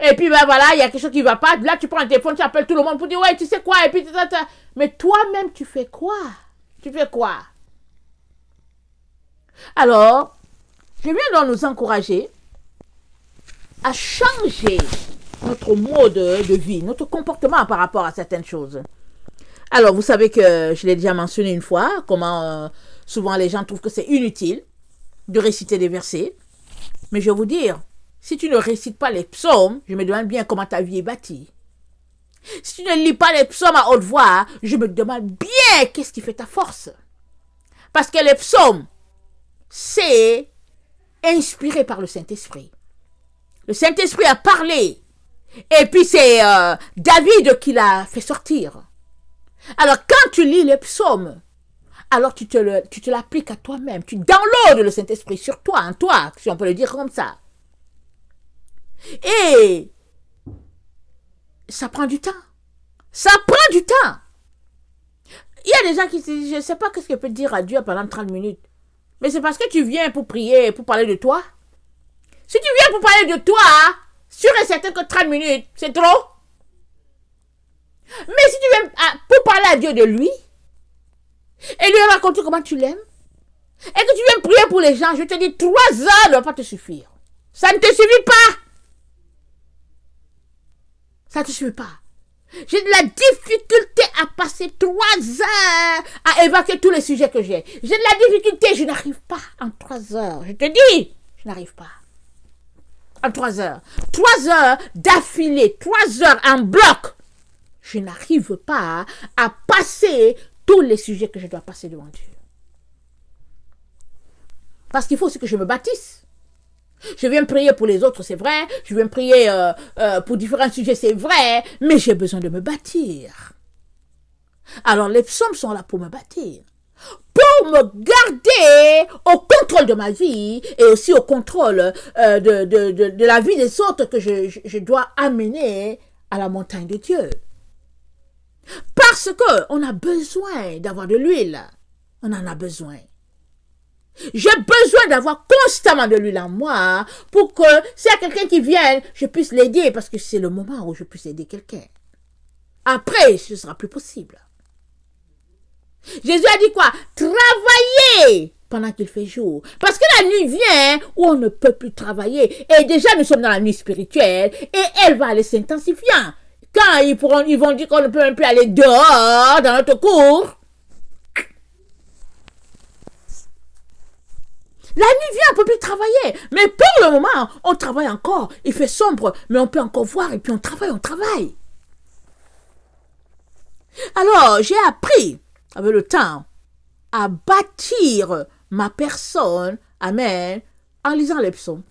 Et puis, ben voilà, il y a quelque chose qui ne va pas. Là, tu prends un téléphone, tu appelles tout le monde pour dire, ouais, tu sais quoi. Et puis, mais toi-même, tu fais quoi? Tu fais quoi? Alors, je viens donc nous encourager à changer notre mode de vie, notre comportement par rapport à certaines choses. Alors, vous savez que je l'ai déjà mentionné une fois, comment souvent les gens trouvent que c'est inutile de réciter des versets. Mais je vais vous dire, si tu ne récites pas les psaumes, je me demande bien comment ta vie est bâtie. Si tu ne lis pas les psaumes à haute voix, je me demande bien qu'est-ce qui fait ta force. Parce que les psaumes, c'est inspiré par le Saint-Esprit. Le Saint-Esprit a parlé. Et puis c'est David qui l'a fait sortir. Alors quand tu lis les psaumes, alors tu te l'appliques à toi-même. Tu downloads le Saint-Esprit sur toi, en toi, si on peut le dire comme ça. Et ça prend du temps. Ça prend du temps. Il y a des gens qui se disent, je ne sais pas ce que je peux dire à Dieu pendant 30 minutes. Mais c'est parce que tu viens pour prier, pour parler de toi. Si tu viens pour parler de toi, sûr et certain que 30 minutes, c'est trop. Mais si tu viens pour parler à Dieu de lui, et lui raconter comment tu l'aimes, et que tu viens prier pour les gens, je te dis 3 heures ne va pas te suffire. Ça ne te suffit pas. Ça ne te suffit pas. J'ai de la difficulté à passer 3 heures à évacuer tous les sujets que j'ai. J'ai de la difficulté, je n'arrive pas en 3 heures. Je te dis, je n'arrive pas. En 3 heures. 3 heures d'affilée, 3 heures en bloc. Je n'arrive pas à passer tous les sujets que je dois passer devant Dieu. Parce qu'il faut aussi que je me bâtisse. Je viens prier pour les autres, c'est vrai. Je viens prier pour différents sujets, c'est vrai. Mais j'ai besoin de me bâtir. Alors les psaumes sont là pour me bâtir. Pour me garder au contrôle de ma vie et aussi au contrôle de la vie des autres que je dois amener à la montagne de Dieu. Parce qu'on a besoin d'avoir de l'huile. On en a besoin. J'ai besoin d'avoir constamment de l'huile en moi pour que s'il y a quelqu'un qui vient, je puisse l'aider parce que c'est le moment où je puisse aider quelqu'un. Après, ce ne sera plus possible. Jésus a dit quoi? Travaillez pendant qu'il fait jour. Parce que la nuit vient où on ne peut plus travailler. Et déjà, nous sommes dans la nuit spirituelle et elle va aller s'intensifiant. Quand ils vont dire qu'on ne peut même plus aller dehors dans notre cour. La nuit vient, on ne peut plus travailler. Mais pour le moment, on travaille encore. Il fait sombre, mais on peut encore voir. Et puis on travaille. Alors, j'ai appris, avec le temps, à bâtir ma personne, amen, en lisant les psaumes.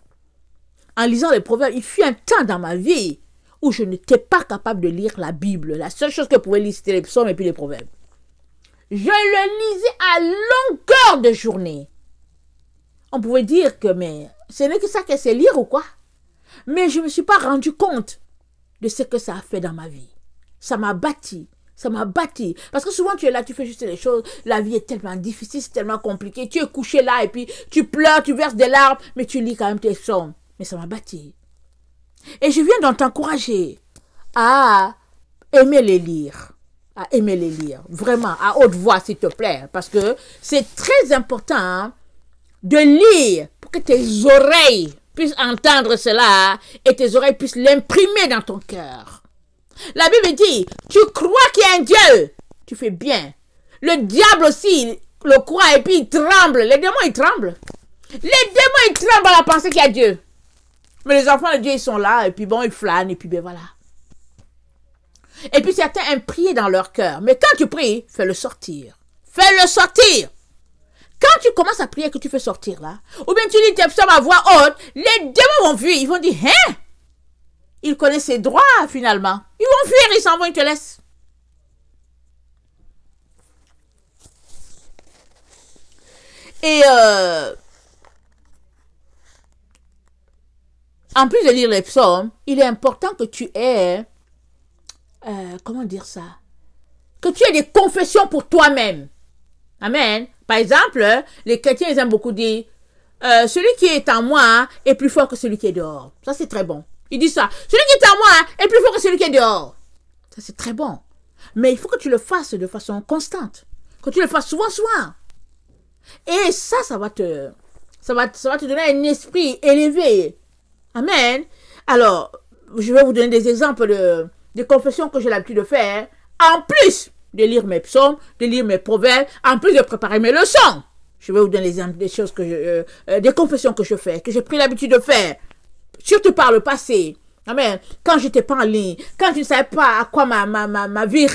en lisant les proverbes, il fut un temps dans ma vie où je n'étais pas capable de lire la Bible. La seule chose que je pouvais lire, c'était les psaumes et puis les proverbes. Je le lisais à longueur de journée. On pouvait dire que, mais ce n'est que ça que c'est lire ou quoi? Mais je ne me suis pas rendu compte de ce que ça a fait dans ma vie. Ça m'a bâti. Ça m'a bâti. Parce que souvent, tu es là, tu fais juste les choses. La vie est tellement difficile, c'est tellement compliqué. Tu es couché là et puis tu pleures, tu verses des larmes, mais tu lis quand même tes psaumes. Mais ça m'a bâti. Et je viens d'en t'encourager à aimer les lire. À aimer les lire. Vraiment, à haute voix, s'il te plaît. Parce que c'est très important de lire pour que tes oreilles puissent entendre cela et tes oreilles puissent l'imprimer dans ton cœur. La Bible dit, tu crois qu'il y a un Dieu, tu fais bien. Le diable aussi le croit et puis il tremble. Les démons, ils tremblent. Les démons, ils tremblent à la pensée qu'il y a Dieu. Mais les enfants de Dieu, ils sont là et puis bon, ils flânent et puis ben voilà. Et puis certains aiment prier dans leur cœur. Mais quand tu pries, fais-le sortir. Fais-le sortir. Quand tu commences à prier que tu fais sortir là, ou bien tu lis tes psaumes à voix haute, les démons vont fuir. Ils vont dire, hein? Il connaît ses droits finalement. Ils vont fuir, ils s'en vont, ils te laissent. Et en plus de lire les psaumes, il est important que tu aies, comment dire ça? Que tu aies des confessions pour toi-même. Amen. Par exemple, les chrétiens, ils aiment beaucoup dire, celui qui est en moi est plus fort que celui qui est dehors. Ça, c'est très bon. Ils disent ça. Celui qui est en moi est plus fort que celui qui est dehors. Ça, c'est très bon. Mais il faut que tu le fasses de façon constante. Que tu le fasses souvent. Et ça va te donner un esprit élevé. Amen. Alors, je vais vous donner des exemples de confessions que j'ai l'habitude de faire. En plus de lire mes psaumes, de lire mes proverbes, en plus de préparer mes leçons. Je vais vous donner des choses des confessions que je fais, que j'ai pris l'habitude de faire. Surtout par le passé. Amen. Quand je n'étais pas en ligne, quand je ne savais pas à quoi ma vie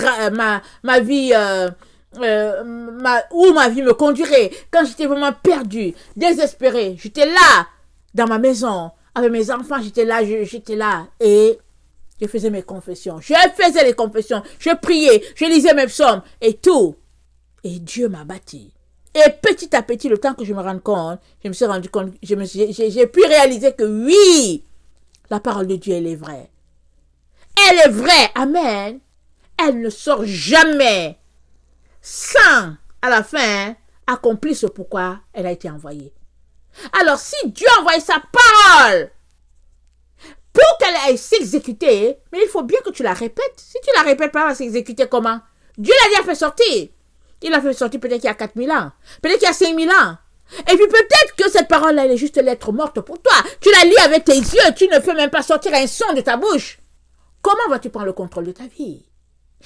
où ma vie me conduirait, quand j'étais vraiment perdue, désespérée, j'étais là, dans ma maison, avec mes enfants, j'étais là, et je faisais mes confessions. Je faisais les confessions, je priais, je lisais mes psaumes, et tout. Et Dieu m'a bâti. Et petit à petit, le temps que je me rende compte, je me suis rendu compte, j'ai pu réaliser que oui, la parole de Dieu, elle est vraie. Elle est vraie, amen. Elle ne sort jamais sans, à la fin, accomplir ce pourquoi elle a été envoyée. Alors, si Dieu a envoyé sa parole pour qu'elle aille s'exécuter, mais il faut bien que tu la répètes. Si tu la répètes pas, elle va s'exécuter comment? Dieu l'a déjà fait sortir. Il l'a fait sortir peut-être qu'il y a 4000 ans, peut-être qu'il y a 5000 ans. Et puis peut-être que cette parole-là, elle est juste lettre morte pour toi. Tu la lis avec tes yeux, tu ne fais même pas sortir un son de ta bouche. Comment vas-tu prendre le contrôle de ta vie?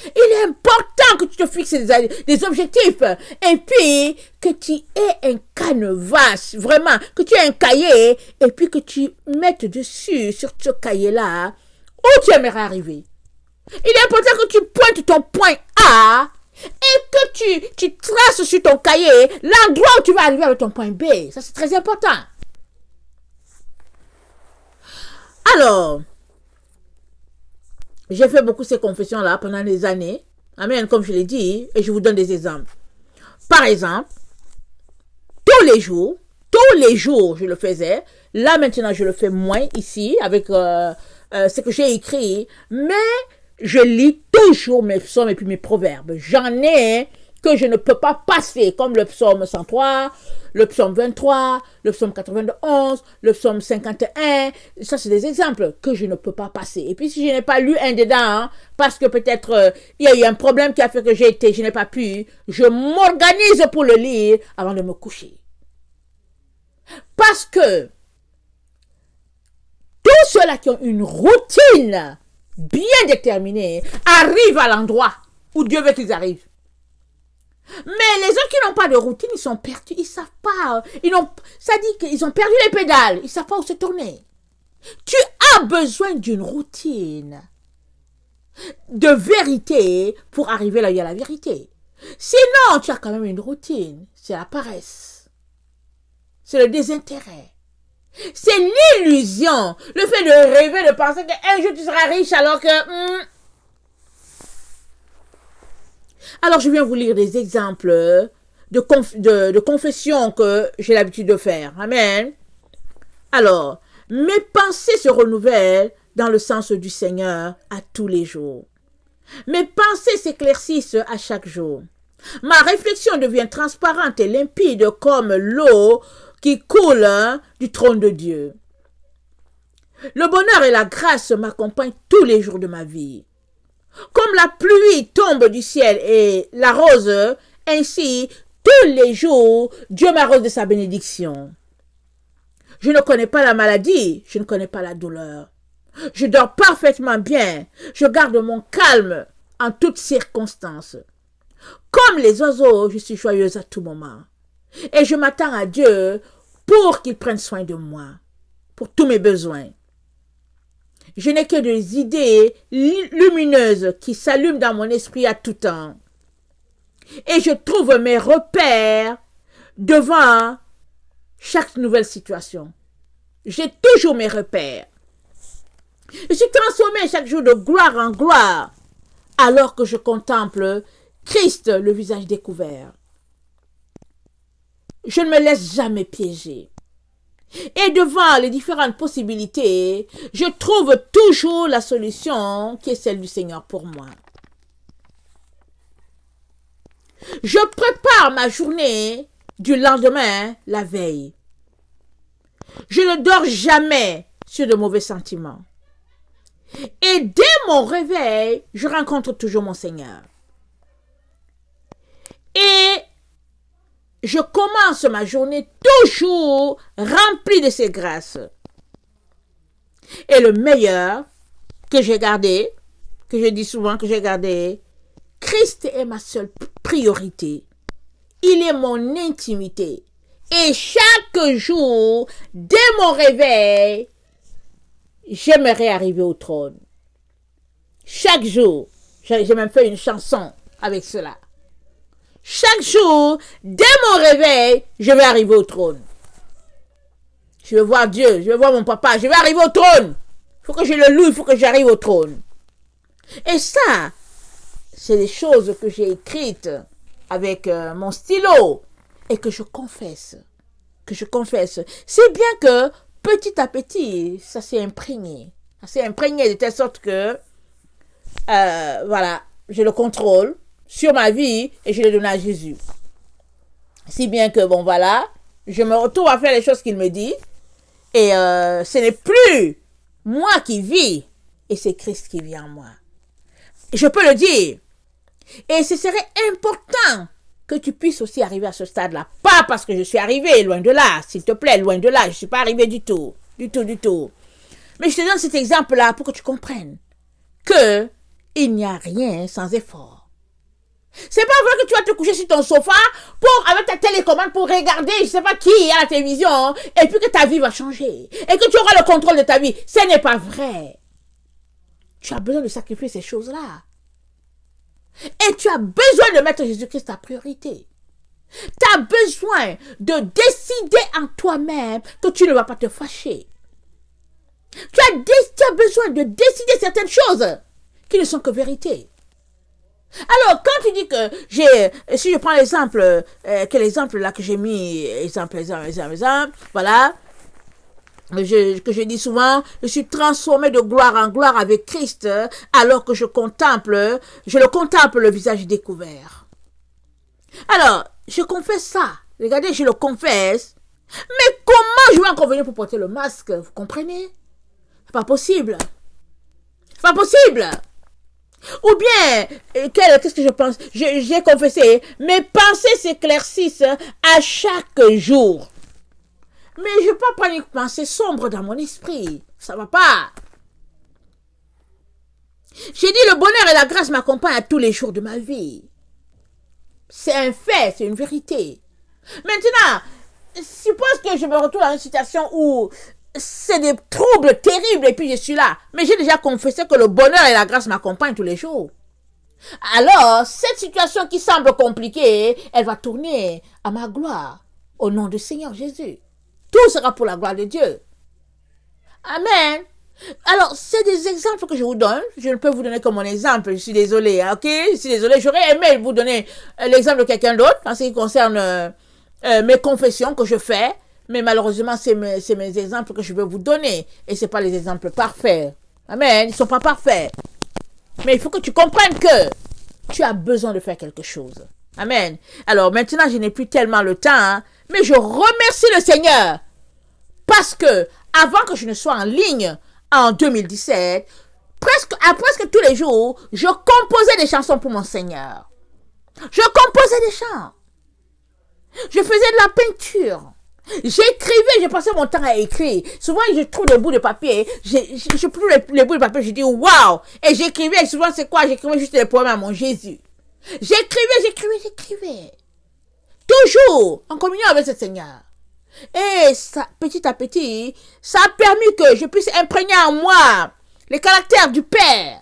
Il est important que tu te fixes des objectifs et puis que tu aies un canevas, vraiment, que tu aies un cahier et puis que tu mettes dessus, sur ce cahier-là, où tu aimerais arriver. Il est important que tu pointes ton point A et que tu traces sur ton cahier l'endroit où tu vas arriver avec ton point B. Ça, c'est très important. Alors, j'ai fait beaucoup ces confessions-là pendant des années. Amen, comme je l'ai dit, et je vous donne des exemples. Par exemple, tous les jours, je le faisais. Là, maintenant, je le fais moins ici, avec ce que j'ai écrit. Mais je lis toujours mes psaumes et puis mes proverbes. J'en ai que je ne peux pas passer, comme le psaume 103, le psaume 23, le psaume 91, le psaume 51. Ça, c'est des exemples que je ne peux pas passer. Et puis, si je n'ai pas lu un dedans, hein, parce que peut-être il y a eu un problème qui a fait que je n'ai pas pu, je m'organise pour le lire avant de me coucher. Parce que tous ceux-là qui ont une routine bien déterminée arrivent à l'endroit où Dieu veut qu'ils arrivent. Mais les autres qui n'ont pas de routine, ils sont perdus, ils ne savent pas. Ça dit qu'ils ont perdu les pédales, ils ne savent pas où se tourner. Tu as besoin d'une routine de vérité pour arriver là où il y a la vérité. Sinon, tu as quand même une routine, c'est la paresse, c'est le désintérêt. C'est l'illusion. Le fait de rêver, de penser qu'un jour tu seras riche alors que... Alors, je viens vous lire des exemples de confession que j'ai l'habitude de faire. Amen. Alors, mes pensées se renouvellent dans le sens du Seigneur à tous les jours. Mes pensées s'éclaircissent à chaque jour. Ma réflexion devient transparente et limpide comme l'eau qui coule du trône de Dieu. Le bonheur et la grâce m'accompagnent tous les jours de ma vie. Comme la pluie tombe du ciel et l'arrose, ainsi, tous les jours, Dieu m'arrose de sa bénédiction. Je ne connais pas la maladie, je ne connais pas la douleur. Je dors parfaitement bien, je garde mon calme en toutes circonstances. Comme les oiseaux, je suis joyeuse à tout moment. Et je m'attends à Dieu pour qu'il prenne soin de moi, pour tous mes besoins. Je n'ai que des idées lumineuses qui s'allument dans mon esprit à tout temps. Et je trouve mes repères devant chaque nouvelle situation. J'ai toujours mes repères. Je suis transformée chaque jour de gloire en gloire alors que je contemple Christ, le visage découvert. Je ne me laisse jamais piéger. Et devant les différentes possibilités, je trouve toujours la solution qui est celle du Seigneur pour moi. Je prépare ma journée du lendemain la veille. Je ne dors jamais sur de mauvais sentiments. Et dès mon réveil, je rencontre toujours mon Seigneur. Et je commence ma journée toujours remplie de ses grâces. Et le meilleur que j'ai gardé, que je dis souvent que j'ai gardé, Christ est ma seule priorité. Il est mon intimité. Et chaque jour, dès mon réveil, j'aimerais arriver au trône. Chaque jour, j'ai même fait une chanson avec cela. Chaque jour, dès mon réveil, je vais arriver au trône. Je vais voir Dieu, je vais voir mon papa, je vais arriver au trône. Il faut que je le loue, il faut que j'arrive au trône. Et ça, c'est des choses que j'ai écrites avec mon stylo et que je confesse. C'est bien que petit à petit, ça s'est imprégné. Ça s'est imprégné de telle sorte que, voilà, je le contrôle sur ma vie et je le donne à Jésus. Si bien que, bon voilà, je me retrouve à faire les choses qu'il me dit et ce n'est plus moi qui vis et c'est Christ qui vit en moi. Je peux le dire. Et ce serait important que tu puisses aussi arriver à ce stade-là. Pas parce que je suis arrivé, loin de là, s'il te plaît, loin de là, je ne suis pas arrivé du tout. Du tout. Mais je te donne cet exemple-là pour que tu comprennes que il n'y a rien sans effort. C'est pas vrai que tu vas te coucher sur ton sofa avec ta télécommande pour regarder je sais pas qui à la télévision et puis que ta vie va changer et que tu auras le contrôle de ta vie. Ce n'est pas vrai. Tu as besoin de sacrifier ces choses-là. Et tu as besoin de mettre Jésus-Christ ta priorité. Tu as besoin de décider en toi-même que tu ne vas pas te fâcher. Tu as besoin de décider certaines choses qui ne sont que vérité. Alors, quand tu dis que si je prends l'exemple, quel exemple là que j'ai mis, exemple, voilà, que je dis souvent, je suis transformé de gloire en gloire avec Christ, alors que je le contemple le visage découvert. Alors, je confesse ça. Regardez, je le confesse. Mais comment je vais encore venir pour porter le masque? Vous comprenez? C'est pas possible. C'est pas possible. Ou bien, qu'est-ce que je pense? J'ai confessé, mes pensées s'éclaircissent à chaque jour. Mais je ne peux pas prendre une pensée sombre dans mon esprit. Ça va pas. J'ai dit le bonheur et la grâce m'accompagnent à tous les jours de ma vie. C'est un fait, c'est une vérité. Maintenant, suppose que je me retrouve dans une situation où c'est des troubles terribles et puis je suis là. Mais j'ai déjà confessé que le bonheur et la grâce m'accompagnent tous les jours. Alors, cette situation qui semble compliquée, elle va tourner à ma gloire au nom du Seigneur Jésus. Tout sera pour la gloire de Dieu. Amen. Alors, c'est des exemples que je vous donne. Je ne peux vous donner que mon exemple. Je suis désolée, ok? Je suis désolée. J'aurais aimé vous donner l'exemple de quelqu'un d'autre en ce qui concerne mes confessions que je fais. Mais malheureusement, c'est mes exemples que je vais vous donner. Et ce n'est pas les exemples parfaits. Amen. Ils ne sont pas parfaits. Mais il faut que tu comprennes que tu as besoin de faire quelque chose. Amen. Alors maintenant, je n'ai plus tellement le temps, hein, mais je remercie le Seigneur parce que avant que je ne sois en ligne en 2017, presque tous les jours, je composais des chansons pour mon Seigneur. Je composais des chants. Je faisais de la peinture. J'écrivais, je passais mon temps à écrire. Souvent, je trouve des bouts de papier. Je prends les bouts de papier, je dis waouh! Et j'écrivais, souvent, c'est quoi? J'écrivais juste des poèmes à mon Jésus. J'écrivais. Toujours en communion avec ce Seigneur. Et ça, petit à petit, ça a permis que je puisse imprégner en moi les caractères du Père.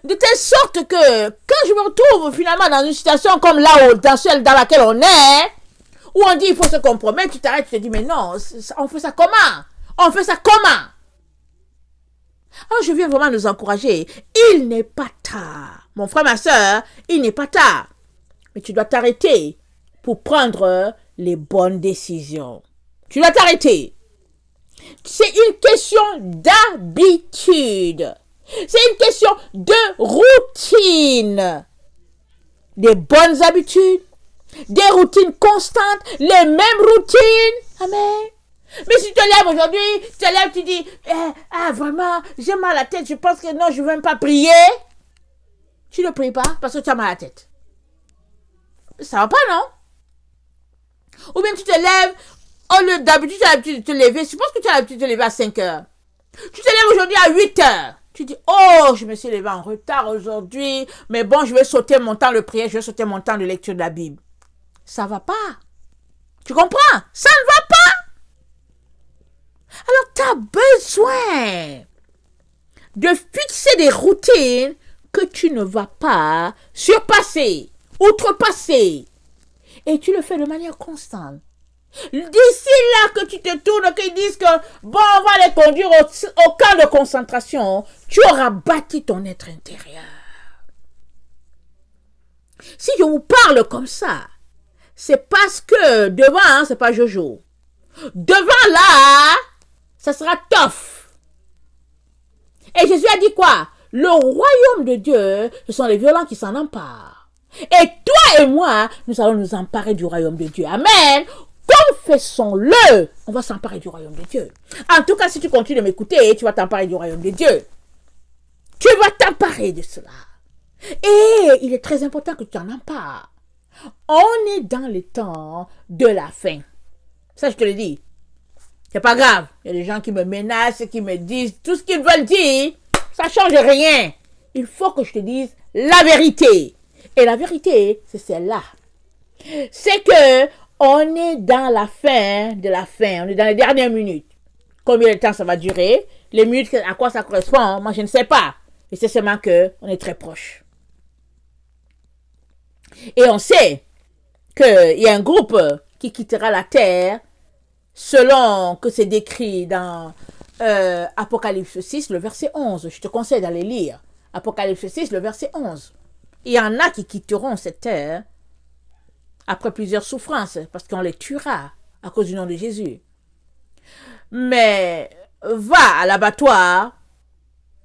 De telle sorte que quand je me retrouve finalement dans une situation comme là, dans celle dans laquelle on est, où on dit il faut se compromettre, tu t'arrêtes, tu te dis mais non, on fait ça comment? On fait ça comment? Alors je viens vraiment nous encourager. Il n'est pas tard. Mon frère, ma soeur, il n'est pas tard. Mais tu dois t'arrêter pour prendre les bonnes décisions. Tu dois t'arrêter. C'est une question d'habitude. C'est une question de routine. Des bonnes habitudes, des routines constantes, les mêmes routines. Amen. Mais si tu te lèves aujourd'hui, tu dis, vraiment, j'ai mal à la tête, je pense que non, je ne veux même pas prier. Tu ne pries pas parce que tu as mal à la tête. Ça va pas, non? Ou bien tu te lèves, au lieu d'habitude, tu as l'habitude de te lever. Je pense que tu as l'habitude de te lever à 5 heures. Tu te lèves aujourd'hui à 8 heures. Tu dis, oh, je me suis levé en retard aujourd'hui, mais bon, je vais sauter mon temps de prière, je vais sauter mon temps de lecture de la Bible. Ça va pas. Tu comprends? Ça ne va pas. Alors, tu as besoin de fixer des routines que tu ne vas pas surpasser, outrepasser. Et tu le fais de manière constante. D'ici là que tu te tournes, qu'ils disent que bon, on va les conduire au camp de concentration, tu auras bâti ton être intérieur. Si je vous parle comme ça, c'est parce que devant, c'est pas Jojo. Devant là, ça sera tough. Et Jésus a dit quoi? Le royaume de Dieu, ce sont les violents qui s'en emparent. Et toi et moi, nous allons nous emparer du royaume de Dieu. Amen. Confessons-le. On va s'emparer du royaume de Dieu. En tout cas, si tu continues de m'écouter, tu vas t'emparer du royaume de Dieu. Tu vas t'emparer de cela. Et il est très important que tu t'en empares. On est dans les temps de la fin. Ça, je te le dis. C'est pas grave. Il y a des gens qui me menacent, qui me disent tout ce qu'ils veulent dire. Ça ne change rien. Il faut que je te dise la vérité. Et la vérité, c'est celle-là. C'est que on est dans la fin de la fin. On est dans les dernières minutes. Combien de temps ça va durer? Les minutes, à quoi ça correspond? Moi, je ne sais pas. Et c'est seulement qu'on est très proche. Et on sait qu'il y a un groupe qui quittera la terre selon que c'est décrit dans Apocalypse 6, le verset 11. Je te conseille d'aller lire Apocalypse 6, le verset 11. Il y en a qui quitteront cette terre après plusieurs souffrances, parce qu'on les tuera à cause du nom de Jésus. Mais va à l'abattoir,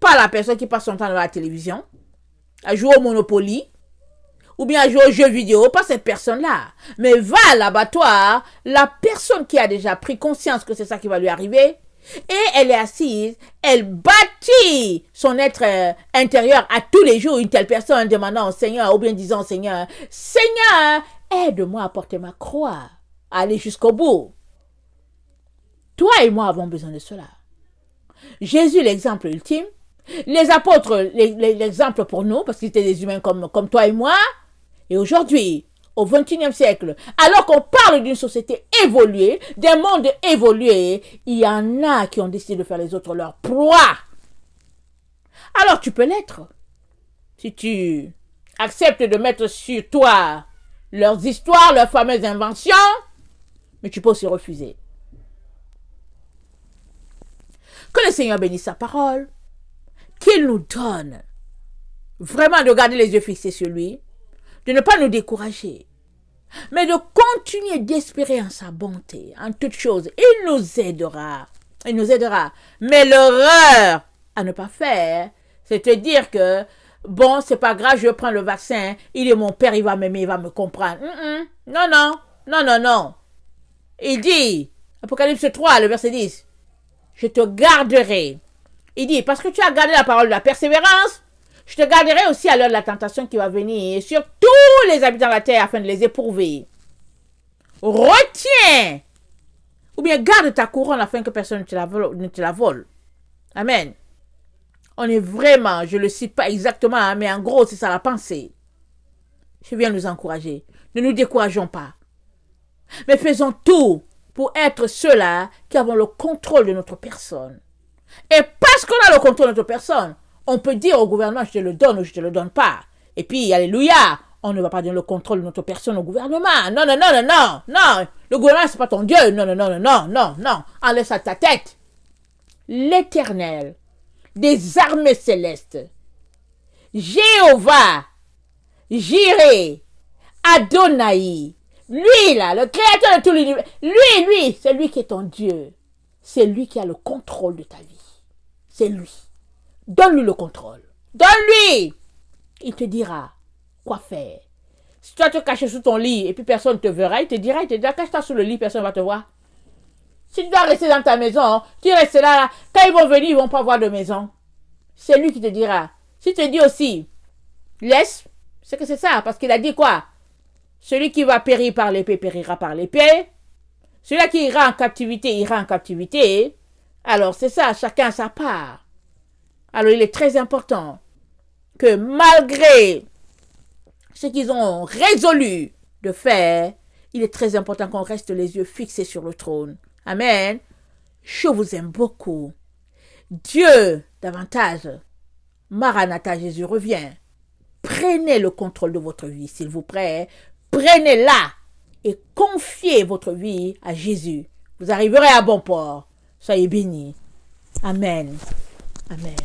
pas la personne qui passe son temps devant la télévision, à jouer au Monopoly, ou bien à jouer aux jeux vidéo, pas cette personne-là. Mais va à l'abattoir, la personne qui a déjà pris conscience que c'est ça qui va lui arriver, et elle est assise, elle bâtit son être intérieur à tous les jours, une telle personne demandant au Seigneur, ou bien disant au Seigneur, Seigneur, aide-moi à porter ma croix, à aller jusqu'au bout. Toi et moi avons besoin de cela. Jésus, l'exemple ultime, les apôtres, l'exemple pour nous, parce qu'ils étaient des humains comme toi et moi, et aujourd'hui, au XXIe siècle, alors qu'on parle d'une société évoluée, d'un monde évolué, il y en a qui ont décidé de faire les autres leur proie. Alors tu peux l'être. Si tu acceptes de mettre sur toi leurs histoires, leurs fameuses inventions, mais tu peux aussi refuser. Que le Seigneur bénisse sa parole, qu'il nous donne vraiment de garder les yeux fixés sur lui, de ne pas nous décourager, mais de continuer d'espérer en sa bonté, en toutes choses. Il nous aidera. Il nous aidera. Mais l'erreur à ne pas faire, c'est te dire que, bon, c'est pas grave, je prends le vaccin, il est mon père, il va m'aimer, il va me comprendre. Non, non, non, non, non. Il dit, Apocalypse 3, le verset 10, je te garderai. Il dit, parce que tu as gardé la parole de la persévérance, je te garderai aussi à l'heure de la tentation qui va venir sur tous les habitants de la terre afin de les éprouver. Retiens, ou bien garde ta couronne afin que personne ne te la vole. Amen. On est vraiment, je ne le cite pas exactement, mais en gros, c'est ça la pensée. Je viens nous encourager. Ne nous décourageons pas. Mais faisons tout pour être ceux-là qui avons le contrôle de notre personne. Et parce qu'on a le contrôle de notre personne, on peut dire au gouvernement, je te le donne ou je ne te le donne pas. Et puis, alléluia, on ne va pas donner le contrôle de notre personne au gouvernement. Non, non, non, non, non, non. Le gouvernement, ce n'est pas ton Dieu. Non, non, non, non, non, non, non. Enlève ça de ta tête. L'Éternel des armées célestes, Jéhovah, Jireh, Adonai, lui là, le créateur de tout l'univers, lui, c'est lui qui est ton Dieu. C'est lui qui a le contrôle de ta vie. C'est lui. Donne-lui le contrôle. Donne-lui. Il te dira quoi faire. Si tu vas te cacher sous ton lit et puis personne ne te verra, il te dira, cache-toi sous le lit, personne ne va te voir. Si tu dois rester dans ta maison, tu restes là. Quand ils vont venir, ils ne vont pas voir de maison. C'est lui qui te dira. Si tu te dis aussi, laisse, c'est que c'est ça. Parce qu'il a dit quoi? Celui qui va périr par l'épée, périra par l'épée. Celui qui ira en captivité, ira en captivité. Alors c'est ça, chacun sa part. Alors il est très important que malgré ce qu'ils ont résolu de faire, il est très important qu'on reste les yeux fixés sur le trône. Amen. Je vous aime beaucoup. Dieu, davantage. Maranatha, Jésus revient. Prenez le contrôle de votre vie, s'il vous plaît. Prenez-la et confiez votre vie à Jésus. Vous arriverez à bon port. Soyez bénis. Amen. Amen.